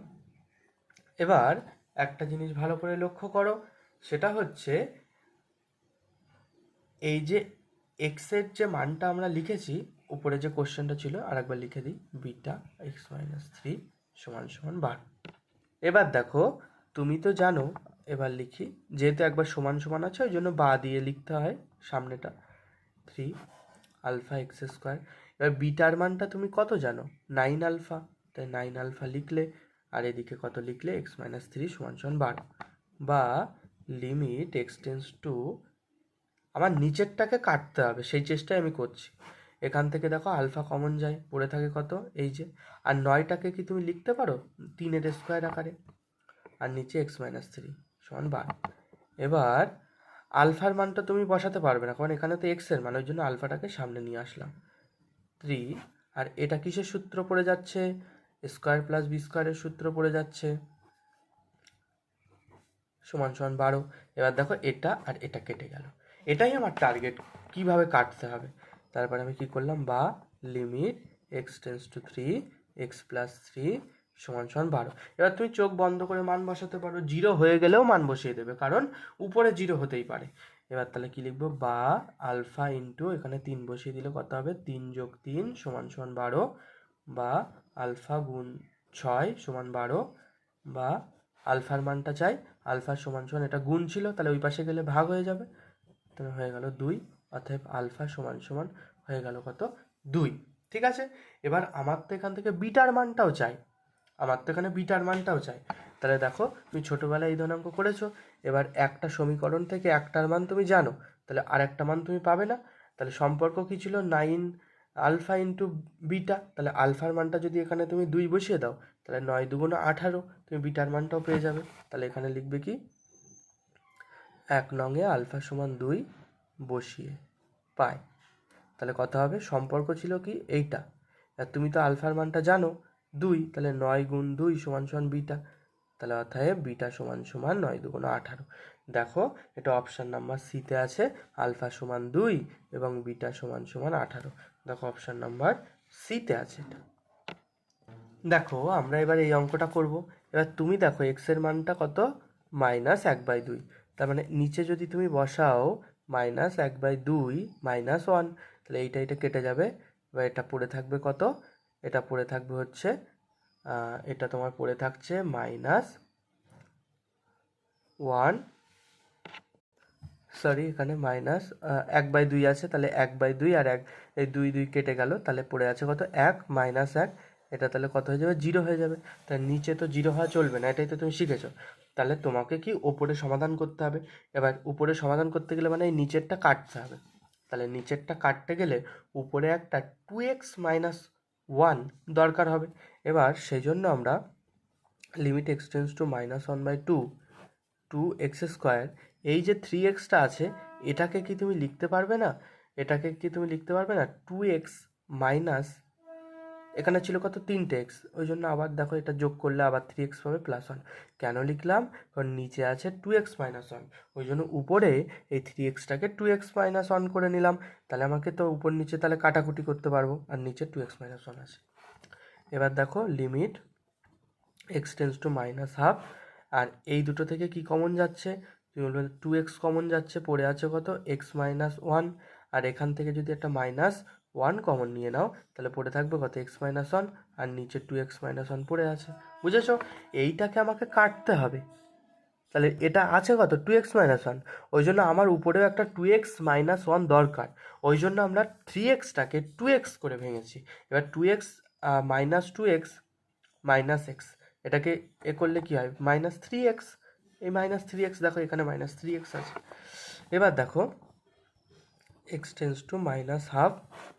[SPEAKER 1] এবার একটা জিনিস ভালো করে লক্ষ্য করো, সেটা হচ্ছে এই যে এক্সের যে মানটা আমরা লিখেছি, উপরে যে কোশ্চেনটা ছিল আরেকবার লিখে দিই, বিটা এক্স মাইনাস 3 সমান সমান 12। এবার দেখো তুমি তো জানো, এবার লিখি, যেহেতু একবার সমান সমান আছে ওই জন্য বা দিয়ে লিখতে হয় সামনেটা, 3 আলফা এক্স স্কোয়ার। এবার বিটার মানটা তুমি কত জানো, 9 আলফা, তাই 9 আলফা লিখলে, আর এদিকে কত লিখলে, এক্স মাইনাস 3 সমান সমান 12, বা লিমিট এক্স টেন্স টু, আমার নিচেরটাকে কাটতে হবে সেই চেষ্টাই আমি করছি। এখান থেকে দেখো আলফা কমন যায়, পড়ে থাকে কত, এই যে। আর 9টাকে কি তুমি লিখতে পারো 3-এর স্কোয়ার আকারে, আর নিচে এক্স মাইনাস 3 সমান 12। এবার আলফার মানটা তুমি বসাতে পারবে না, কারণ এখানে তো এক্সের মান, ওই জন্য আলফাটাকে সামনে নিয়ে আসলাম, 3। আর এটা কিসের সূত্র পড়ে যাচ্ছে, স্কোয়ার প্লাস বি স্কোয়ারের সূত্র পড়ে যাচ্ছে, সমান সমান 12। এবার দেখো এটা আর এটা কেটে গেল, এটাই আমার টার্গেট, কিভাবে কাটতে হবে। তারপরে আমি কি করলাম, বা limit x tends two 3 x plus 3 সমান সমান 12। এবার তুমি চোখ বন্ধ করে মান বসাতে পারো, 0 হয়ে গেলেও মান বসিয়ে দেবে, কারণ উপরে 0 হতেই পারে। এবার তাহলে কি লিখবো, বা আলফা ইন্টু, এখানে 3 বসিয়ে দিলে কত হবে, 3 + 3 সমান সমান 12, বা আলফা গুণ 6 সমান 12, বা আলফার মানটা চাই, আলফার সমান সমান এটা গুণ ছিল, তাহলে ওই পাশে গেলে ভাগ হয়ে যাবে, তাহলে হয়ে গেল 2, অতএব আলফা সমান সমান হয়ে গেল কত? 2। ঠিক আছে, এবার আমার তো এখান থেকে বিটার মানটাও চাই, তাহলে দেখো তুমি ছোটোবেলায় এই ধরনের অঙ্ক করেছো, এবার একটা সমীকরণ থেকে একটার মান তুমি জানো, তাহলে আর একটা মান তুমি পাবে না, তাহলে সম্পর্ক কী ছিল? 9 আলফা ইন্টু বিটা, তাহলে আলফার মানটা যদি এখানে তুমি 2 বসিয়ে দাও, তাহলে 9 দুগুণ 18, তুমি বিটার মানটাও পেয়ে যাবে। তাহলে এখানে লিখবে কি? 1 নঙে আলফা সমান 2 বসিয়ে পাই, তাহলে কত হবে? সম্পর্ক ছিল কি এইটা, আর তুমি তো আলফার মানটা জানো 2, তাহলে 9 গুণ 2 সমান সমান বিটা, তাহলে অতএব বিটা সমান সমান 9 দুগুণ 18। দেখো এটা অপশান নাম্বার সিতে আছে, আলফা সমান 2 এবং বিটা সমান সমান 18। দেখো অপশান নাম্বার সিতে আছে এটা। দেখো আমরা এবার এই অঙ্কটা করব। এবার তুমি দেখো এক্সের মানটা কত? -1/2, তার মানে নিচে যদি তুমি বসাও -1/2 -1, তাহলে এটা কেটে যাবে, এবার এটা পড়ে থাকবে কত? এটা পড়ে থাকবে হচ্ছে এটা তোমার পড়ে থাকছে -1, সরি এখানে -1/2 আছে, তাহলে 1/2 আর 1, এই 2 2 কেটে গেল, তাহলে পড়ে আছে কত? 1 -1, এটা তাহলে কত হয়ে যাবে? 0 হয়ে যাবে। তাহলে নিচে তো 0 হওয়া চলবে না, এটাই তো তুমি শিখেছো। তাহলে তোমাকে কি ওপরে সমাধান করতে হবে। এবার উপরে সমাধান করতে গেলে মানে এই নিচেরটা কাটতে হবে, তাহলে নিচেরটা কাটতে গেলে উপরে একটা 2x - 1 দরকার হবে। এবার সেই জন্য আমরা লিমিট এক্সটেন্স টু -1/2 2x², এই যে 3xটা আছে এটাকে কি তুমি লিখতে পারবে না? 2x মাইনাস, এখানে ছিল কত? 3x, ওই জন্য আবার দেখো এটা যোগ করলে আবার 3x পাবে +1। কেন লিখলাম? কারণ নিচে আছে 2x - 1, ওই জন্য উপরে এই 3xটাকে 2x - 1 করে নিলাম, তাহলে আমাকে তো উপর নিচে তাহলে কাটাকুটি করতে পারবো, আর নিচে 2x - 1 আছে। এবার দেখো লিমিট এক্সটেন্স টু -1/2, আর এই দুটো থেকে কি কমন যাচ্ছে? তুমি বলবে 2x কমন যাচ্ছে, পড়ে আছে কত? x - 1, আর এখান থেকে যদি একটা -1 কমন নিয়ে নাও, তাহলে পড়ে থাকবে কত? x - 1, আর নিচে 2x - 1 পড়ে আছে। বুঝেছো? এইটাকে আমাকে কাটতে হবে, তাহলে এটা আছে কত? 2x - 1, ওই জন্য আমার উপরেও একটা 2x - 1 দরকার, ওই জন্য আমরা 3xটাকে 2x করে ভেঙেছি। এবার 2x -2x - x, এটাকে করলে কি হয়? -3x, এই -3x দেখো এখানে -3x আছে। এবার দেখো এক্সটেন্স টু -1/2,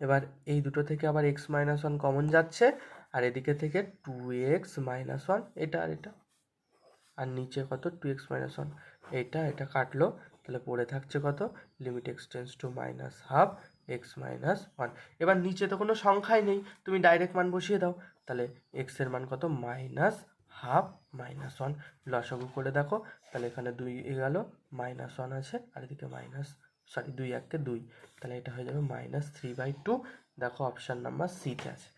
[SPEAKER 1] এবার এই দুটো থেকে আবার x - 1 কমন যাচ্ছে, আর এদিকে থেকে 2x - 1, এটা আর এটা, আর নিচে কত? 2x - 1, এটা কাটলো, তাহলে পড়ে থাকছে কত? Limit x tends to -1/2 x - 1। এবার নিচে তো কোনো সংখ্যাই নেই, তুমি ডাইরেক্ট মান বসিয়ে দাও, তাহলে x এর মান কত? -1/2 -1, লসাগু করে দেখো, তাহলে এখানে 2 গেল, -1 আছে, আর এদিকে 2 1 2, তাহলে এটা হয়ে যাবে -3/2। দেখো অপশান নাম্বার সিতে আছে।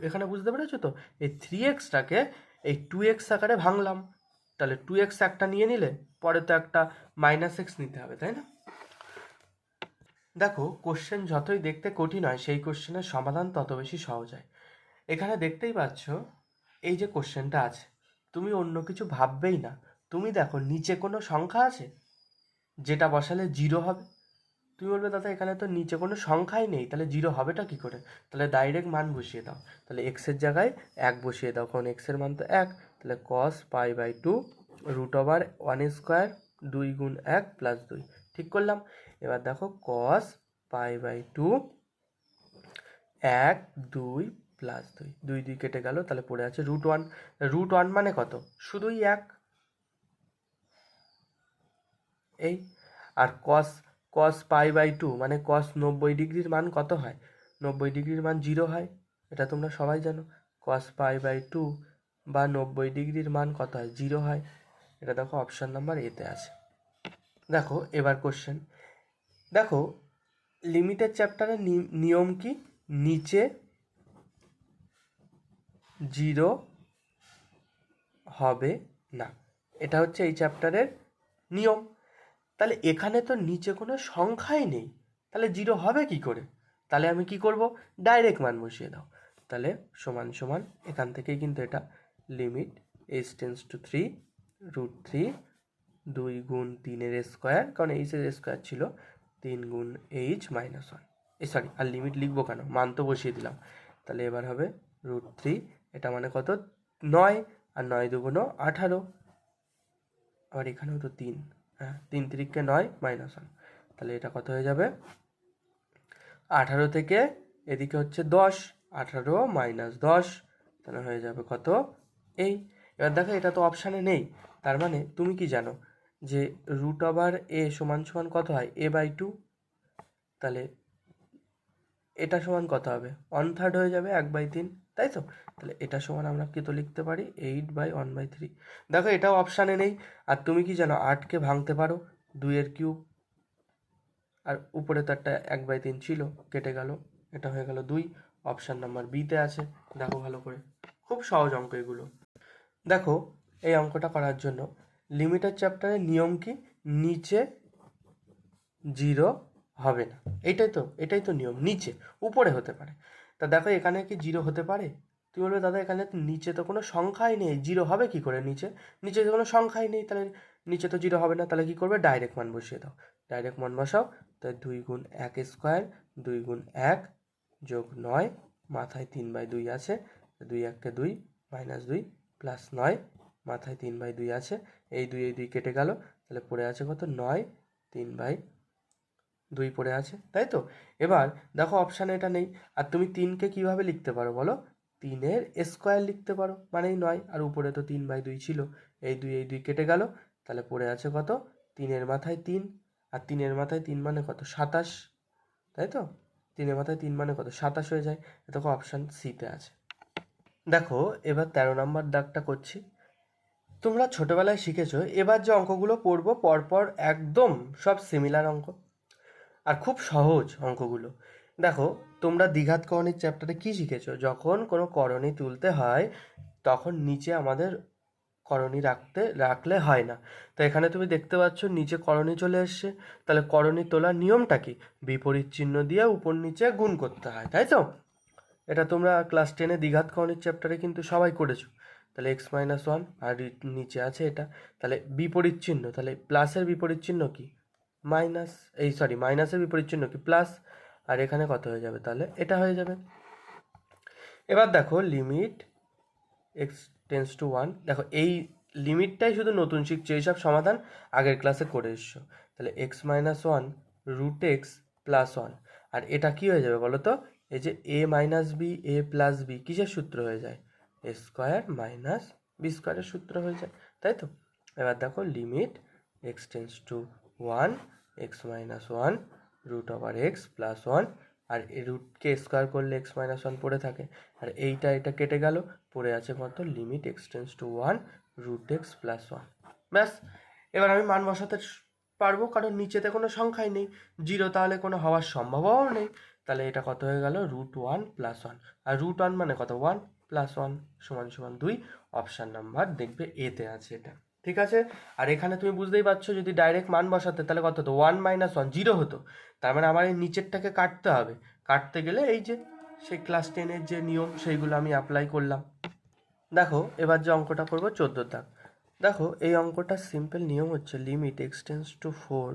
[SPEAKER 1] এখানে বুঝতে পেরেছো তো? এই 3xটাকে এই 2x আকারে ভাঙলাম, তাহলে 2x একটা নিয়ে নিলে পরে তো একটা -x নিতে হবে, তাই না? দেখো কোশ্চেন যতই দেখতে কঠিন হয়, সেই কোশ্চেনের সমাধান তত বেশি সহজ হয়। এখানে দেখতেই পাচ্ছ এই যে কোশ্চেনটা আছে, তুমি অন্য কিছু ভাববেই না, তুমি দেখো নিচে কোনো সংখ্যা আছে যেটা বসালে 0 হবে? তুমি বলবে দাদা এখানে তো নিচে কোনো সংখ্যাই নেই, তাহলে 0 হবেটা কি করে? তাহলে ডাইরেক্ট মান বসিয়ে দাও, তাহলে এক্সের জায়গায় 1 বসিয়ে দাও, কারণ এক্সের মান তো 1, তাহলে cos π/2 √1², 2 গুণ 1 প্লাস 2, ঠিক করলাম। এবার দেখো cos π/2 1 2 প্লাস 2, 2 2 কেটে গেল, তাহলে পড়ে আছে √1। √1 মানে কত? শুধুই 1, এই, আর cos π/2 মানে cos 90 ডিগ্রির মান কত হয়? 90 ডিগ্রির মান 0 হয়, এটা তোমরা সবাই জানো। cos π/2 বা 90 ডিগ্রির মান কত হয়? 0 হয়। এটা দেখো অপশান নাম্বার এতে আছে। দেখো এবার কোশ্চেন, দেখো লিমিটের চ্যাপ্টারের নিয়ম কি? নিচে 0 হবে না, এটা হচ্ছে এই চ্যাপ্টারের নিয়ম। তাহলে এখানে তো নিচে কোনো সংখ্যাই নেই, তাহলে 0 হবে কি করে? তাহলে আমি কি করব? ডাইরেক্ট মান বসিয়ে দাও, তাহলে সমান সমান এখান থেকেই কিন্তু এটা লিমিট h টেন্স টু 3 √3 2 গুণ 3 এর স্কোয়ার, কারণ h এর স্কোয়ার ছিল 3 গুণ h মাইনাস 1, সরি আর লিমিট লিখবো কেন, মান তো বসিয়ে দিলাম। তাহলে এবার হবে √3, এটা মানে কত 9, আর 9 দুগুণ 18, আবার এখানেও তো 3, হ্যাঁ 3 3 9 মাইনাস 1, তাহলে এটা কত হয়ে যাবে 18 থেকে এদিকে হচ্ছে 10, 18 মাইনাস 10, তাহলে হয়ে যাবে কত এই। এবার দেখো এটা তো অপশানে নেই, তার মানে তুমি কি জানো যে √a সমান সমান কত হয় a/2, তাহলে এটা সমান কত হবে 1/3 হয়ে যাবে 1/3, তাই তো। তাহলে এটা সমান আমরা কি তো লিখতে পারি 8/1/3। দেখো এটাও অপশানে নেই, আর তুমি কি জানো 8কে ভাঙতে পারো 2 এর কিউব, আর উপরে তো একটা 1/3 ছিল কেটে গেল, এটা হয়ে গেল 2, অপশান নাম্বার বিতে আছে। দেখো ভালো করে, খুব সহজ অঙ্ক এগুলো। দেখো এই অঙ্কটা করার জন্য লিমিটের চ্যাপ্টারের নিয়ম কি, নিচে 0 হবে না, এটাই তো নিয়ম, নিচে উপরে হতে পারে। তা দেখো এখানে কি 0 হতে পারে, তুমি বলবে দাদা এখানে নিচে তো কোনো সংখ্যাই নেই, 0 হবে কি করে, নিচে তো কোনো সংখ্যাই নেই, তাহলে নিচে তো 0 হবে না, তাহলে কি করবে ডাইরেক্ট মান বসিয়ে দাও, ডাইরেক্ট মান বসাও। তাই 2 গুণ 1 স্কোয়ার 2 গুণ 1 যোগ 9, মাথায় 3/2 আছে, 2 1 2 মাইনাস 2 প্লাস 9, মাথায় 3/2 আছে, এই 2 কেটে গেল, তাহলে পড়ে আছে কত 9, 3/2 পড়ে আছে, তাই তো। এবার দেখো অপশানে এটা নেই, আর তুমি 3কে কিভাবে লিখতে পারো বলো, 3 এর স্কোয়ার লিখতে পারো মানেই 9, আর উপরে তো 3/2 ছিল, এই 2 কেটে গেল, তাহলে পড়ে আছে কত 3 এর মাথায় 3, আর 3 এর মাথায় 3 মানে কত 27, তাই তো। 3 এর মাথায় 3 মানে কত 27 হয়ে যায়, দেখো অপশান সিতে আছে। দেখো এবার 13 নম্বর দাগটা করছি। তোমরা ছোটবেলায় শিখেছো, এবার যে অঙ্কগুলো পড়বো পরপর একদম সব সিমিলার অঙ্ক, আর খুব সহজ অঙ্কগুলো। দেখো তোমরা দ্বিঘাত করণীর চ্যাপ্টারে কি শিখেছো, যখন কোনো করণী তুলতে হয় তখন নিচে আমাদের করণী রাখলে হয় না। তো এখানে তুমি দেখতে পাচ্ছ নিচে করণী চলে এসছে, তাহলে করণী তোলার নিয়মটা কি, বিপরীত চিহ্ন দিয়ে উপর নিচে গুণ করতে হয়, তাই তো। এটা তোমরা ক্লাস 10-এ দ্বিঘাত করণীর চ্যাপ্টারে কিন্তু সবাই করেছো। তাহলে x-1 আর নিচে আছে এটা, তাহলে বিপরীত চিহ্ন, তাহলে প্লাসের বিপরীত চিহ্ন কি মাইনাস, মাইনাসের বিপরীত চিহ্ন কি প্লাস, আর এখানে কত হয়ে যাবে তাহলে এটা হয়ে যাবে। এবার দেখো লিমিট x টেন্স টু 1, দেখো এই লিমিটটাই শুধু নতুন শিখছো, এইসব সমাধান আগের ক্লাসে করে এসছো। তাহলে x-1 √x প্লাস 1, আর এটা কি হয়ে যাবে বলো তো, এই যে a minus B A plus B কিসের সূত্র হয়ে যায়, a স্কোয়ার মাইনাস বি স্কোয়ারের সূত্র হয়ে যায়, তাই তো। এবার দেখো limit x tends two 1 x-1 √x plus 1, আর এই রুটকে স্কোয়ার করলে x-1 পড়ে থাকে, আর এটা কেটে গেল, পড়ে আছে কত limit x tends two 1 √x plus 1। ব্যাস, এবার আমি মান বসাতে পারবো, কারণ নিচেতে কোনো সংখ্যাই নেই, 0 তাহলে কোনো হওয়ার সম্ভাবনাও নেই। তাহলে এটা কত হয়ে গেল √1 প্লাস 1, আর √1 মানে কত 1 প্লাস 1 সমান সমান 2, অপশান নাম্বার দেখবে এতে আছে এটা, ঠিক আছে। আর এখানে তুমি বুঝতেই পারছো যদি ডাইরেক্ট মান বসাতে তাহলে কত হতো 1 - 1 0 হতো, তার মানে আমার এই নিচেরটাকে কাটতে হবে, কাটতে গেলে এই যে সেই ক্লাস 10-এর যে নিয়ম সেইগুলো আমি অ্যাপ্লাই করলাম। দেখো এবার যে অঙ্কটা করবো 14 দাগ। দেখো এই অঙ্কটার সিম্পল নিয়ম হচ্ছে লিমিট x টেন্স টু 4,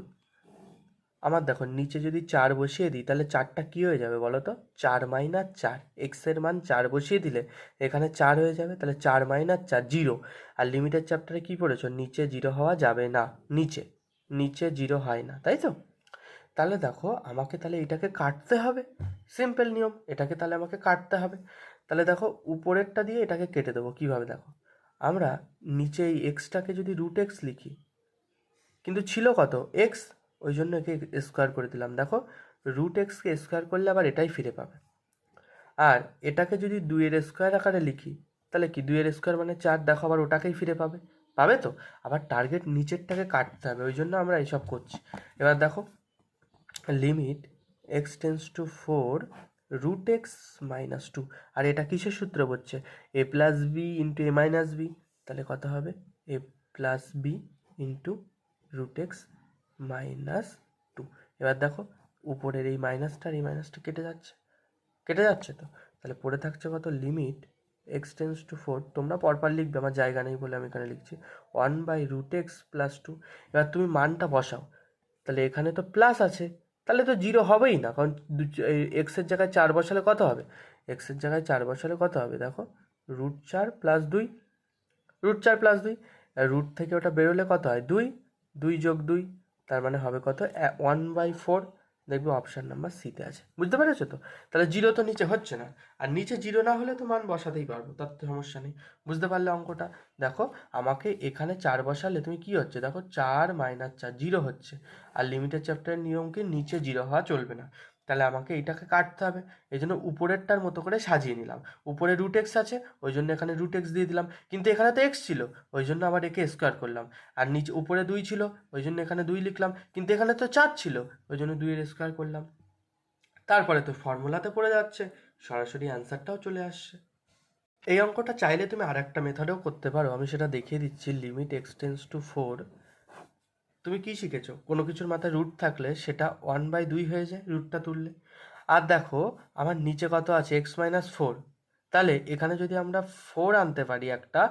[SPEAKER 1] আমার দেখো নিচে যদি 4 বসিয়ে দিই তাহলে 4টা কী হয়ে যাবে বলো তো, 4 - 4, এক্সের মান 4 বসিয়ে দিলে এখানে 4 হয়ে যাবে, তাহলে 4 - 4 0। আর লিমিটের চ্যাপ্টারে কী পড়েছো, নিচে 0 হওয়া যাবে না, নিচে 0 হয় না, তাই তো। তাহলে দেখো আমাকে তাহলে এটাকে কাটতে হবে, সিম্পল নিয়ম, এটাকে তাহলে আমাকে কাটতে হবে। তাহলে দেখো উপরেরটা দিয়ে এটাকে কেটে দেবো, কীভাবে দেখো, আমরা নিচে এই এক্সটাকে যদি √x লিখি, কিন্তু ছিল কত এক্স, ওই জন্য একে স্কোয়ার করে দিলাম, দেখো √xকে স্কোয়ার করলে আবার এটাই ফিরে পাবে। আর এটাকে যদি 2-এর স্কোয়ার আকারে লিখি তাহলে কি 2-এর স্কোয়ার মানে 4, দেখো আবার ওটাকেই ফিরে পাবে, পাবে তো। আবার টার্গেট নিচেরটাকে কাটতে হবে, ওই জন্য আমরা এইসব করছি। এবার দেখো limit x tends to 4 √x minus 2, আর এটা কিসের সূত্র বলছে a plus B into A minus B, তাহলে কত হবে a plus B into √x minus 2। এবার দেখো উপরের এই মাইনাসটা আর এই মাইনাসটা কেটে যাচ্ছে তো, তাহলে পড়ে থাকছে কত, লিমিট এক্স টেন্স টু 4, তোমরা পরপর লিখবে, আমার জায়গা নেই বলে আমি এখানে লিখছি 1/√x + 2। এবার তুমি মানটা বসাও, তাহলে এখানে তো প্লাস আছে, তাহলে তো 0 হবেই না, কারণ এক্সের জায়গায় 4 বসালে কত হবে, এক্সের জায়গায় 4 বসালে কত হবে দেখো, √4 + 2, √4 + 2, রুট থেকে ওটা বেরোলে কত হয় 2, 2 + 2, তার মানে হবে কত 1/4। দেখবে অপশান নাম্বার সিতে আছে, বুঝতে পেরেছো তো? তাহলে 0 তো নিচে হচ্ছে না, আর নিচে 0 না হলে তো মান বসাতেই পারবো, তার তো সমস্যা নেই। বুঝতে পারলে অঙ্কটা? দেখো আমাকে এখানে 4 বসালে তুমি কি হচ্ছে দেখো, 4 - 4 0 হচ্ছে, আর লিমিটেড চ্যাপ্টারের নিয়ম কি নিচে 0 হওয়া চলবে না, তাহলে আমাকে এইটাকে কাটতে হবে। এই জন্য উপরেরটার মতো করে সাজিয়ে নিলাম, উপরে √x আছে ওই জন্য এখানে √x দিয়ে দিলাম, কিন্তু এখানে তো x ছিল ওই জন্য আবার একে স্কোয়ার করলাম, আর নিচে উপরে 2 ছিল ওই জন্য এখানে 2 লিখলাম, কিন্তু এখানে তো 4 ছিল ওই জন্য 2 এর স্কোয়ার করলাম। তারপরে তো ফর্মুলাতে পড়ে যাচ্ছে, সরাসরি অ্যান্সারটাও চলে আসছে। এই অঙ্কটা চাইলে তুমি আর একটা মেথডেও করতে পারো, আমি সেটা দেখিয়ে দিচ্ছি। লিমিট এক্স টেন্স টু 4, তুমি কি শিখেছো, কোনো কিছুর মাথায় রুট থাকলে সেটা 1/2 হয়ে যায় রুটটা তুললে। আর দেখো আমার নিচে কত আছে x - 4, তাহলে এখানে যদি আমরা 4 আনতে পারি একটা,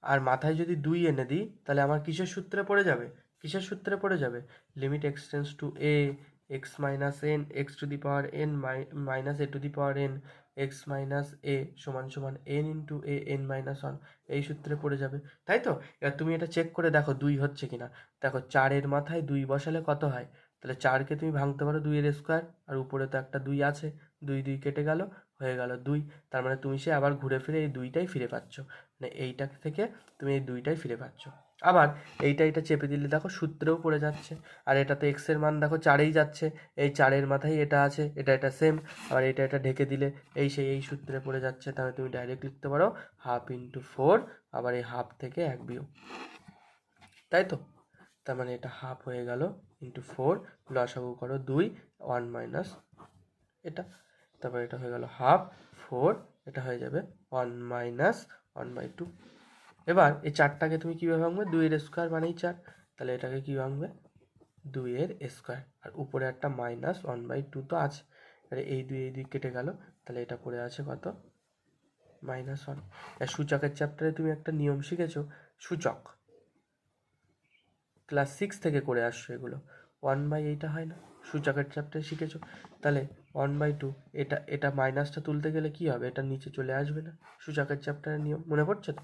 [SPEAKER 1] আর মাথায় যদি 2 এনে দিই, তাহলে আমার কিসের সূত্রে পড়ে যাবে, কিসের সূত্রে পড়ে যাবে, limit x tends two a x - n x⁻n - a⁻n x - a = n × a n - 1, এই সূত্রে পড়ে যাবে, তাই তো? এবার তুমি এটা চেক করে দেখো 2 হচ্ছে কিনা। দেখো 4 এর মাথায় 2 বসালে কত হয়, তাহলে 4কে তুমি ভাঙতে পারো 2 এর স্কোয়ার, আর উপরে তো একটা 2 আছে, 2 2 কেটে গেল, হয়ে গেল 2, তার মানে তুমি সে আবার ঘুরে ফিরে এই 2টাই ফিরে পাচ্ছ, মানে এইটা থেকে তুমি এই 2টাই ফিরে পাচ্ছ। আবার এইটা চেপে দিলে দেখো সূত্রেও পড়ে যাচ্ছে, আর এটা তো এক্স এর মান দেখো 4এই যাচ্ছে, এই 4 এর মাথায় এটা আছে, এটা সেম, আর এটা ঢেকে দিলে এই সূত্রে পড়ে যাচ্ছে, তাহলে তুমি ডাইরেক্ট লিখতে পারো 1/2 × 4, আবার এই হাফ থেকে 1 বিয়োগ, তাই তো? তার মানে এটা হাফ হয়ে গেল ইন্টু 4, লসাগু করো 2, 1 মাইনাস এটা, তারপর এটা হয়ে গেল হাফ 4, এটা হয়ে যাবে 1 মাইনাস 1/2। এবার এই 4টাকে তুমি কীভাবে ভাঙবে, 2 এর স্কোয়ার মানেই 4, তাহলে এটাকে কী ভাঙবে 2 এর স্কোয়ার, আর উপরে একটা মাইনাস 1/2 তো আছে, তাহলে এই 2 কেটে গেল, তাহলে এটা পড়ে আছে কত -1। আর সূচকের চ্যাপ্টারে তুমি একটা নিয়ম শিখেছো, সূচক ক্লাস 6 থেকে করে আসছো এগুলো, 1/8 হয় না, সূচকের চ্যাপ্টারে শিখেছো, তাহলে 1/2, এটা মাইনাসটা তুলতে গেলে কি হবে, এটা নিচে চলে আসবে না, সূচকের চ্যাপ্টারের নিয়ম মনে পড়ছে তো?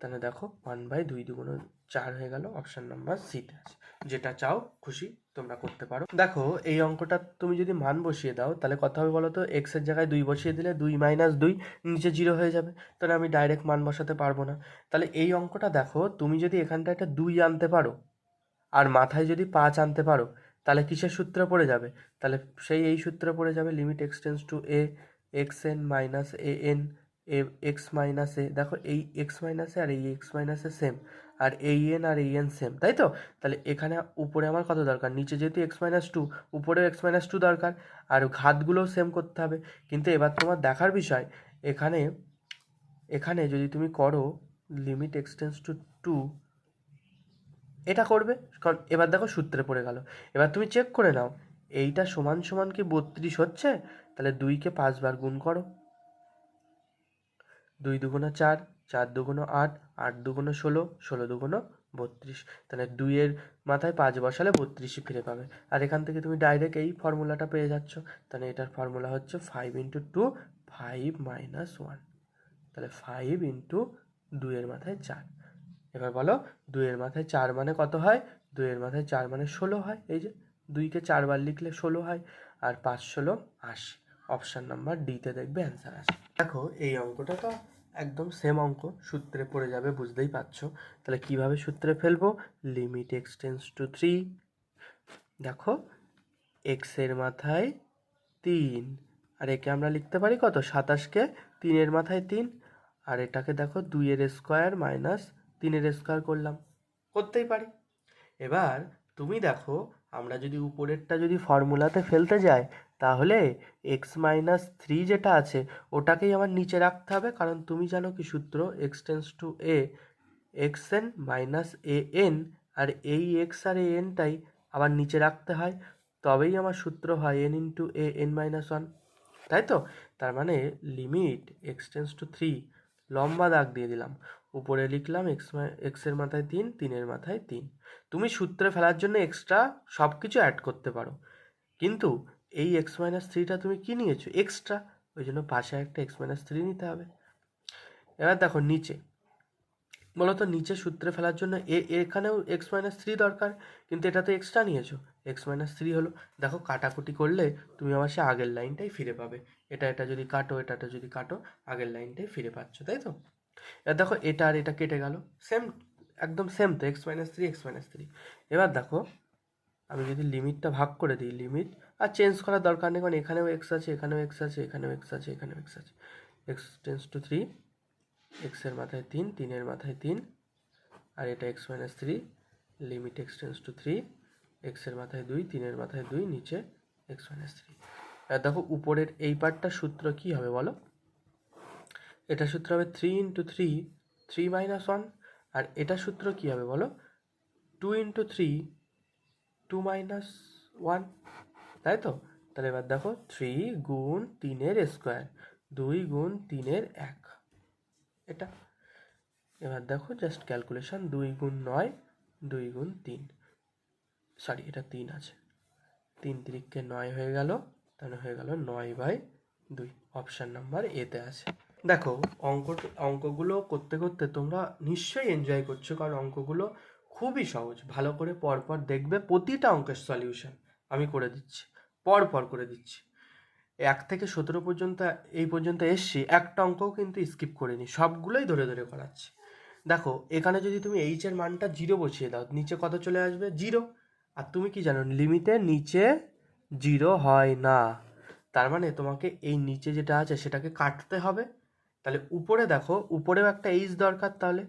[SPEAKER 1] তাহলে দেখো 1/2 × 4 হয়ে গেল, অপশন নাম্বার সিতে আছে। যেটা চাও খুশি তোমরা করতে পারো। দেখো এই অঙ্কটা তুমি যদি মান বসিয়ে দাও তাহলে কথা হবে বলো তো, এক্স এর জায়গায় 2 বসিয়ে দিলে 2 - 2 নিচে 0 হয়ে যাবে, তাহলে আমি ডাইরেক্ট মান বসাতে পারবো না। তাহলে এই অঙ্কটা দেখো তুমি যদি এখানটা একটা 2 আনতে পারো, আর মাথায় যদি 5 আনতে পারো, তাহলে কিসের সূত্রে পড়ে যাবে, তাহলে এই সূত্রে পড়ে যাবে limit x tends two a xn - an x - a, দেখো এই x - a আর এই x - a সেম, আর এই n আর এই n সেম, তাই তো? তাহলে এখানে উপরে আমার কত দরকার, নিচে যেহেতু x - 2, উপরেও x - 2 দরকার, আর ঘাতগুলোও সেম করতে হবে। কিন্তু এবার তোমার দেখার বিষয়, এখানে এখানে যদি তুমি করো লিমিট এক্স টেন্স টু 2, এটা করবে, কারণ এবার দেখো সূত্রে পড়ে গেল। এবার তুমি চেক করে নাও এইটা সমান সমান কি 32 হচ্ছে, তাহলে 2কে 5 বার গুণ করো, 2 দুগুণ 4, 4 দুগুণ 8, 8 দুগুণ 16, 16 দুগুণ 32, তাহলে 2 এর মাথায় 5 বসালে 32ই ফিরে পাবে। আর এখান থেকে তুমি ডাইরেক্ট এই ফর্মুলাটা পেয়ে যাচ্ছ, তাহলে এটার ফর্মুলা হচ্ছে 5 × 2, 5 - 1, তাহলে 5 × 2 এর মাথায় 4। এবার বলো 2 এর মাথায় 4 মানে কত হয়, 2 এর মাথায় 4 মানে 16 হয়, এই যে 2কে 4 বার লিখলে 16 হয়, আর 5 16 80, অপশান নাম্বার ডিতে দেখবে অ্যান্সার আছে। দেখো এই অঙ্কটা তো একদম সেম অঙ্ক, সূত্রে পড়ে যাবে বুঝতেই পারছো। তাহলে কিভাবে সূত্রে ফেলবো, লিমিট এক্স টেন্স টু 3, দেখো এক্স এর মাথায় 3, আর একে আমরা লিখতে পারি কত, 27কে 3 এর মাথায় 3, আর এটাকে দেখো 2 এর স্কোয়ার মাইনাস 3 এর স্কোয়ার করলাম, করতেই পারি। এবার তুমি দেখো আমরা যদি উপরেরটা যদি ফর্মুলাতে ফেলতে যাই, তাহলে x - 3 যেটা আছে ওটাকেই আমার নিচে রাখতে হবে, কারণ তুমি জানো কি সূত্র, x tends two a xn - an, আর এই x আর এই nটাই আবার নিচে রাখতে হয়, তবেই আমার সূত্র হয় n × a n - 1, তাই তো? তার মানে লিমিট এক্স টেন্স টু 3, লম্বা দাগ দিয়ে দিলাম, উপরে লিখলাম এক্সের মাথায় 3, 3-এর মাথায় 3। তুমি সূত্রে ফেলার জন্য এক্সট্রা সব কিছু অ্যাড করতে পারো, কিন্তু এই এক্স মাইনাস থ্রিটা তুমি কি নিয়েছো? এক্সট্রা, ওই জন্য পাশে একটা এক্স মাইনাস থ্রি নিতে হবে। এবার দেখো নিচে, বলতো নিচে সূত্রে ফেলার জন্য এখানেও এক্স মাইনাস থ্রি দরকার, কিন্তু এটা তো এক্সট্রা নিয়েছো, এক্স মাইনাস থ্রি হলো। দেখো কাটাকুটি করলে তুমি আবার সে আগের লাইনটাই ফিরে পাবে, এটা যদি কাটো, এটা যদি কাটো, আগের লাইনটাই ফিরে পাচ্ছ, তাই তো? এবার দেখো এটা আর এটা কেটে গেল, সেম, একদম সেম তো, x minus three, x minus three. এবার দেখো আমি যদি লিমিটটা ভাগ করে দিই, লিমিট আর চেঞ্জ করার দরকার নেই, কারণ এখানেও এক্স আছে, এখানেও এক্স আছে, এখানেও এক্স আছে, এখানেও এক্স আছে। এক্স টেন্স টু 3, এক্সের মাথায় 3, 3-এর মাথায় 3, আর এটা x minus three, limit x tends two 3, এক্সের মাথায় 2, 3-এর মাথায় 2, নিচে এক্স মাইনাস থ্রি। আর দেখো উপরের এই পার্টটার সূত্র কি হবে বলো? এটা সূত্র হবে 3 × 3, 3 - 1, আর এটা সূত্র কি হবে বলো? 2 × 3, 2 - 1, তাই তো? তাহলে এবার দেখো 3 গুণ 3-এর স্কোয়ার, 2 গুণ 3-এর 1, এটা। এবার দেখো জাস্ট ক্যালকুলেশন, 2 গুণ 9, 2 গুণ 3, সরি এটা 3 আছে, 3 × 3 = 9 হয়ে গেল, তাহলে হয়ে গেল 9/2, অপশান নাম্বার এতে আছে। দেখো অঙ্কগুলো করতে করতে তোমরা নিশ্চয়ই এনজয় করছো, কারণ অঙ্কগুলো খুবই সহজ। ভালো করে পরপর দেখবে, প্রতিটা অঙ্কের সলিউশন আমি করে দিচ্ছি, পরপর করে দিচ্ছি। 1 থেকে 17 পর্যন্ত এই পর্যন্ত এসছি, একটা অঙ্কও কিন্তু স্কিপ করিনি, সবগুলোই ধরে ধরে করাচ্ছি। দেখো এখানে যদি তুমি এইচ এর মানটা 0 বসিয়ে দাও, নিচে কত চলে আসবে? 0। আর তুমি কি জানো, লিমিটের নিচে 0 হয় না, তার মানে তোমাকে এই নিচে যেটা আছে সেটাকে কাটতে হবে। তাহলে উপরে দেখো, উপরেও একটা এইচ দরকার, তাহলে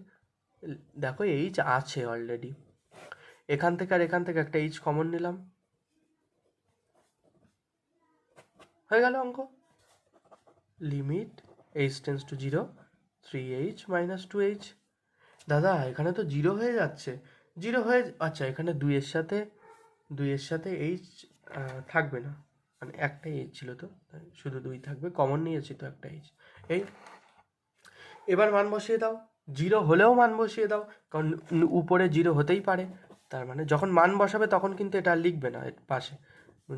[SPEAKER 1] দেখো এইচ আছে অলরেডি, এখান থেকে আর এখান থেকে একটা এইচ কমন নিলাম, হয়ে গেল অঙ্ক। Limit h tends to 0, 3h - 2h। দাদা এখানে তো 0 হয়ে যাচ্ছে, 0 হয়ে, আচ্ছা এখানে 2-এর সাথে এইচ থাকবে না, মানে একটাই এইচ ছিল তো, শুধু 2 থাকবে, কমন নিয়েছি তো একটা এইচ। এই এবার মান বসিয়ে দাও, 0 হলেও মান বসিয়ে দাও, কারণ উপরে 0 হতেই পারে, তার মানে যখন মান বসাবে তখন কিন্তু এটা লিখবে না এর পাশে,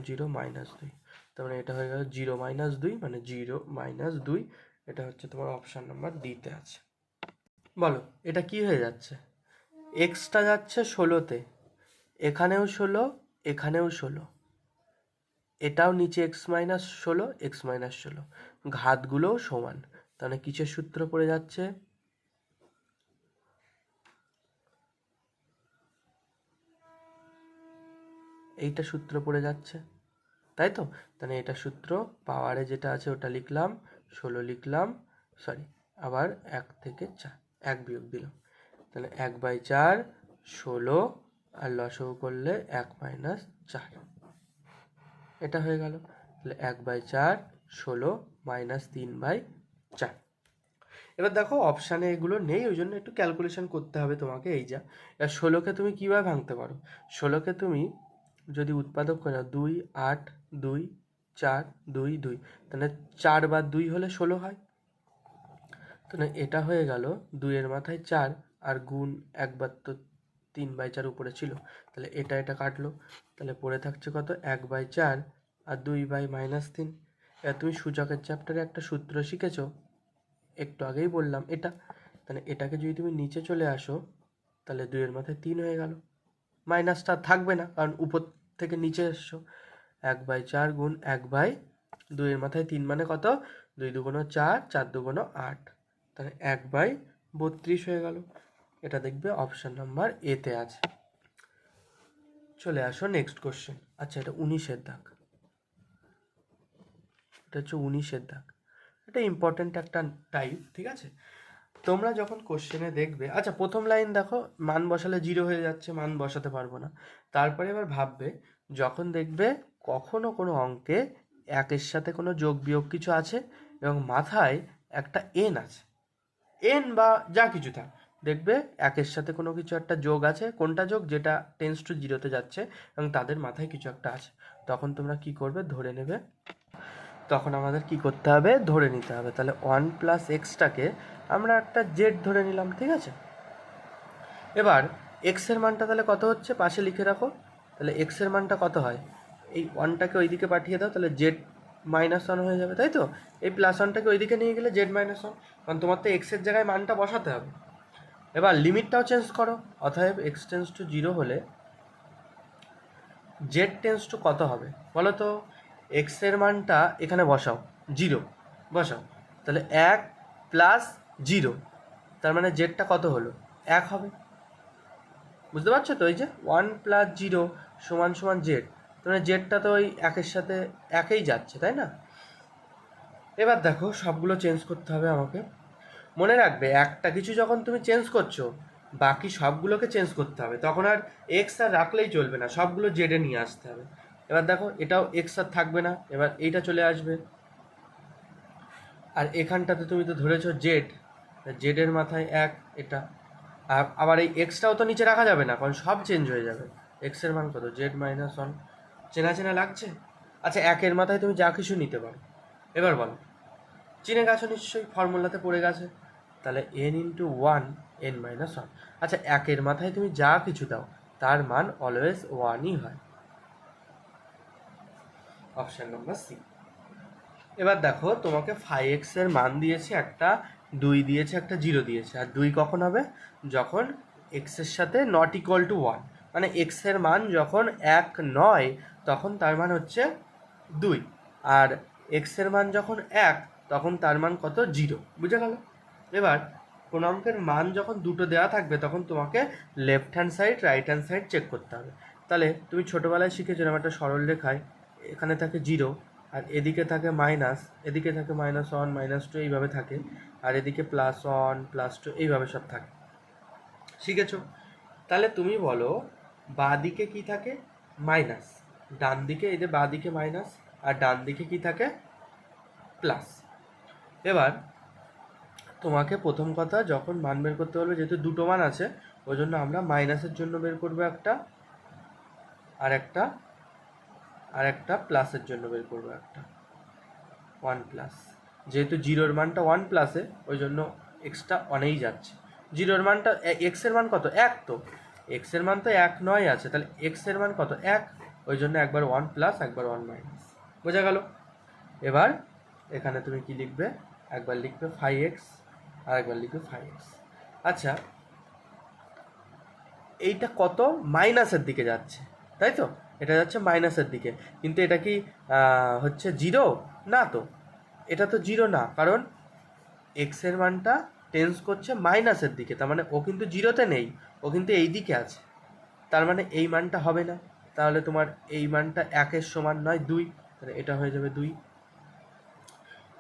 [SPEAKER 1] 0 - 2, তার মানে এটা হয়ে গেল 0 - 2, মানে 0 - 2, এটা হচ্ছে তোমার অপশান নাম্বার ডিতে আছে। বলো এটা কি হয়ে যাচ্ছে? এক্সটা যাচ্ছে 16-তে, এখানেও 16, এখানেও 16, এটাও নিচে x - 16, x - 16, ঘাতগুলোও সমান, তাহলে কিসের সূত্র পড়ে যাচ্ছে? এইটা সূত্র পড়ে যাচ্ছে, তাই তো? তাহলে এটা সূত্র, পাওয়ারে যেটা আছে ওটা লিখলাম, 16 লিখলাম, সরি আবার 1 থেকে 4, 1 বিয়োগ দিলাম, তাহলে 1/4, 16, আর লসাগু করলে 1 - 4, এটা হয়ে গেল। তাহলে 1/4, 16 - 3/4। এবার দেখো অপশানে এগুলো নেই, ওই জন্য একটু ক্যালকুলেশন করতে হবে তোমাকে। এই যা, এবার 16কে তুমি কীভাবে ভাঙতে পারো? 16কে তুমি যদি উৎপাদক করে নাও, 2, 8, 2, 4, 2, 2, তাহলে 4 বার 2 হলে 16 হয়, তাহলে এটা হয়ে গেল 2-এর মাথায় 4, আর গুণ একবার তো 3/4 উপরে ছিল, তাহলে এটা কাটলো, তাহলে পড়ে থাকছে কত? 1/4 আর 2/-3। এবার তুমি সূচকের চ্যাপ্টারে একটা সূত্র শিখেছো, একটু আগেই বললাম এটা, তাহলে এটাকে যদি তুমি নিচে চলে আসো, তাহলে 2-এর মাথায় 3 হয়ে গেল, মাইনাসটা থাকবে না কারণ উপর থেকে নিচে এসছো। 1/4 গুণ 1/2-এর মাথায় 3 মানে কত? 2 দুগুণ 4, 4 দুগুণ 8, তাহলে 1/32 হয়ে গেল। এটা দেখবে অপশান নাম্বার এতে আছে। চলে আসো নেক্সট কোশ্চেন। আচ্ছা এটা 19-এর দাগ, এটা হচ্ছে 19-এর দাগ, এটা ইম্পর্টেন্ট একটা টাইপ, ঠিক আছে? তোমরা যখন কোশ্চেনে দেখবে, আচ্ছা প্রথম লাইন দেখো, মান বসালে 0 হয়ে যাচ্ছে, মান বসাতে পারবো না। তারপরে এবার ভাববে, যখন দেখবে কখনো কোনো অঙ্কে 1-এর সাথে কোনো যোগ বিয়োগ কিছু আছে এবং মাথায় একটা n আছে, n বা যা কিছু থাক, দেখবে 1-এর সাথে কোনো কিছু একটা যোগ আছে, কোনটা যোগ? যেটা টেন্স টু 0-তে যাচ্ছে এবং তাদের মাথায় কিছু একটা আছে, তখন তোমরা কি করবে? ধরে নেবে তখন আমাদের কি করতে হবে, ধরে নিতে হবে। তাহলে 1 প্লাস এক্সটাকে আমরা একটা জেড ধরে নিলাম, ঠিক আছে। এবার এক্সের মানটা তাহলে কত হচ্ছে পাশে লিখে রাখো। তাহলে এক্সের মানটা কত হয়, এই ওয়ানটাকে ওইদিকে পাঠিয়ে দাও, তাহলে জেড মাইনাস ওয়ান হয়ে যাবে, তাই তো। এই প্লাস ওয়ানটাকে ওইদিকে নিয়ে গেলে জেড মাইনাস ওয়ান, কারণ তোমার তো এক্সের জায়গায় মানটা বসাতে হবে। এবার লিমিটটাও চেঞ্জ করো, অতএব এক্স টেন্স টু জিরো হলে জেড টেন্স টু কত হবে বলো তো। এক্সের মানটা এখানে বসাও, জিরো বসাও, তাহলে 1 প্লাস জিরো, তার মানে জেডটা কত হলো, 1 হবে। বুঝতে পারছো তো, এই যে 1 প্লাস জিরো সমান সমান জেড, তার মানে জেডটা তো ওই একের সাথে একেই যাচ্ছে, তাই না। এবার দেখো সবগুলো চেঞ্জ করতে হবে আমাকে। মনে রাখবে একটা কিছু যখন তুমি চেঞ্জ করছো বাকি সবগুলোকে চেঞ্জ করতে হবে, তখন আর এক্স আর রাখলেই চলবে না, সবগুলো জেডে নিয়ে আসতে হবে। এবার দেখো এটাও এক্স আর থাকবে না, এবার এইটা চলে আসবে, আর এখানটাতে তুমি তো ধরেছো জেড, জেডের মাথায় 1 এটা, আর আবার এই এক্সটাও তো নিচে রাখা যাবে না, কারণ সব চেঞ্জ হয়ে যাবে। এক্সের মান কত, জেড মাইনাস ওয়ান, চেনা চেনা লাগছে। আচ্ছা 1-এর মাথায় তুমি যা কিছু নিতে পারো। এবার বলো, চিনে গেছো নিশ্চয়ই, ফর্মুলাতে পড়ে গেছে। তাহলে n into one n minus one. আচ্ছা 1-এর মাথায় তুমি যা কিছু দাও তার মান অলওয়েজ ওয়ানই হয়, অপশান নম্বর সি। এবার দেখো তোমাকে 5x এর মান দিয়েছে একটা, 2 দিয়েছে একটা, 0 দিয়েছে। আর 2 কখন হবে, যখন x এর সাথে নট ইকুয়াল টু 1, মানে x এর মান যখন 1 নয় তখন তার মান হচ্ছে 2, আর x এর মান যখন 1 তখন তার মান কত, 0। বুঝে গেল। এবার কোন অঙ্কের মান যখন দুটো দেওয়া থাকবে তখন তোমাকে left hand side right hand side check করতে হবে। তাহলে তুমি ছোটোবেলায় শিখেছো এরকম একটা সরল রেখায় এখানে থাকে 0, আর এদিকে থাকে মাইনাস, এদিকে থাকে -1 -2 এইভাবে থাকে, আর এদিকে +1 +2 এইভাবে সব থাকে, শিখেছো। তাহলে তুমি বলো বাঁ দিকে কি থাকে, মাইনাস, ডান দিকে এই যে বাঁ দিকে মাইনাস, আর ডান দিকে কি থাকে, প্লাস। এবার তোমাকে প্রথম কথা যখন মান বের করতে বলবে, যেহেতু দুটো মান আছে ওই জন্য আমরা মাইনাসের জন্য বের করবো একটা, আর একটা প্লাসের জন্য বের করবো একটা, 1 প্লাস। যেহেতু জিরোর মানটা 1 প্লাসে ওই জন্য এক্সটা অনেই যাচ্ছে। জিরোর মানটা এক্সের মান কত, 1, তো এক্সের মান তো 1 নয় আছে, তাহলে এক্সের মান কত, 1, ওই জন্য একবার 1 প্লাস একবার 1 মাইনাস। বোঝা গেল। এবার এখানে তুমি কি লিখবে, একবার লিখবে 5x আর একবার লিখবে 5x। আচ্ছা এইটা কত, মাইনাসের দিকে যাচ্ছে, তাই তো, এটা যাচ্ছে মাইনাসের দিকে, কিন্তু এটা কি হচ্ছে 0 না, তো এটা তো 0 না, কারণ এক্সের মানটা টেন্স করছে মাইনাসের দিকে, তার মানে ও কিন্তু 0-তে নেই, ও কিন্তু এই দিকে আছে, তার মানে এই মানটা হবে না। তাহলে তোমার এই মানটা 1-এর সমান নয়, 2, তাহলে এটা হয়ে যাবে 2।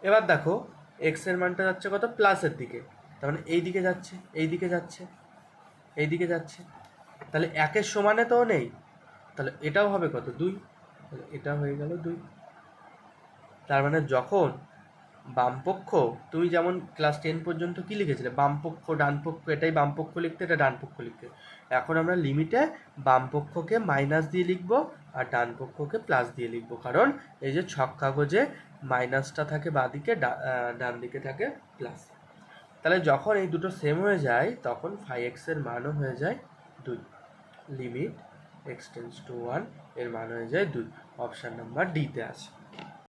[SPEAKER 1] এবার দেখো এক্সের মানটা যাচ্ছে কত, প্লাসের দিকে, তার মানে এই দিকে যাচ্ছে, এই দিকে যাচ্ছে, এই দিকে যাচ্ছে, তাহলে 1-এর সমানে তো নেই, তাহলে এটাও হবে কত, 2, তাহলে এটা হয়ে গেল 2। তার মানে যখন বামপক্ষ, তুমি যেমন ক্লাস 10 পর্যন্ত কি লিখেছিলে, বামপক্ষ ডানপক্ষ, এটাই বামপক্ষ লিখতে, এটা ডানপক্ষ লিখতে। এখন আমরা লিমিটে বামপক্ষকে মাইনাস দিয়ে লিখবো আর ডানপক্ষকে প্লাস দিয়ে লিখবো, কারণ এই যে ছক কাগজে মাইনাসটা থাকে বাঁদিকে, ডান দিকে থাকে প্লাস। তাহলে যখন এই দুটো সেম হয়ে যায় তখন 5x এর মানও হয়ে যায় 2, লিমিট x টেন্স টু 1 এর মান হয়ে যায় 2, অপশান নাম্বার ডিতে আছে।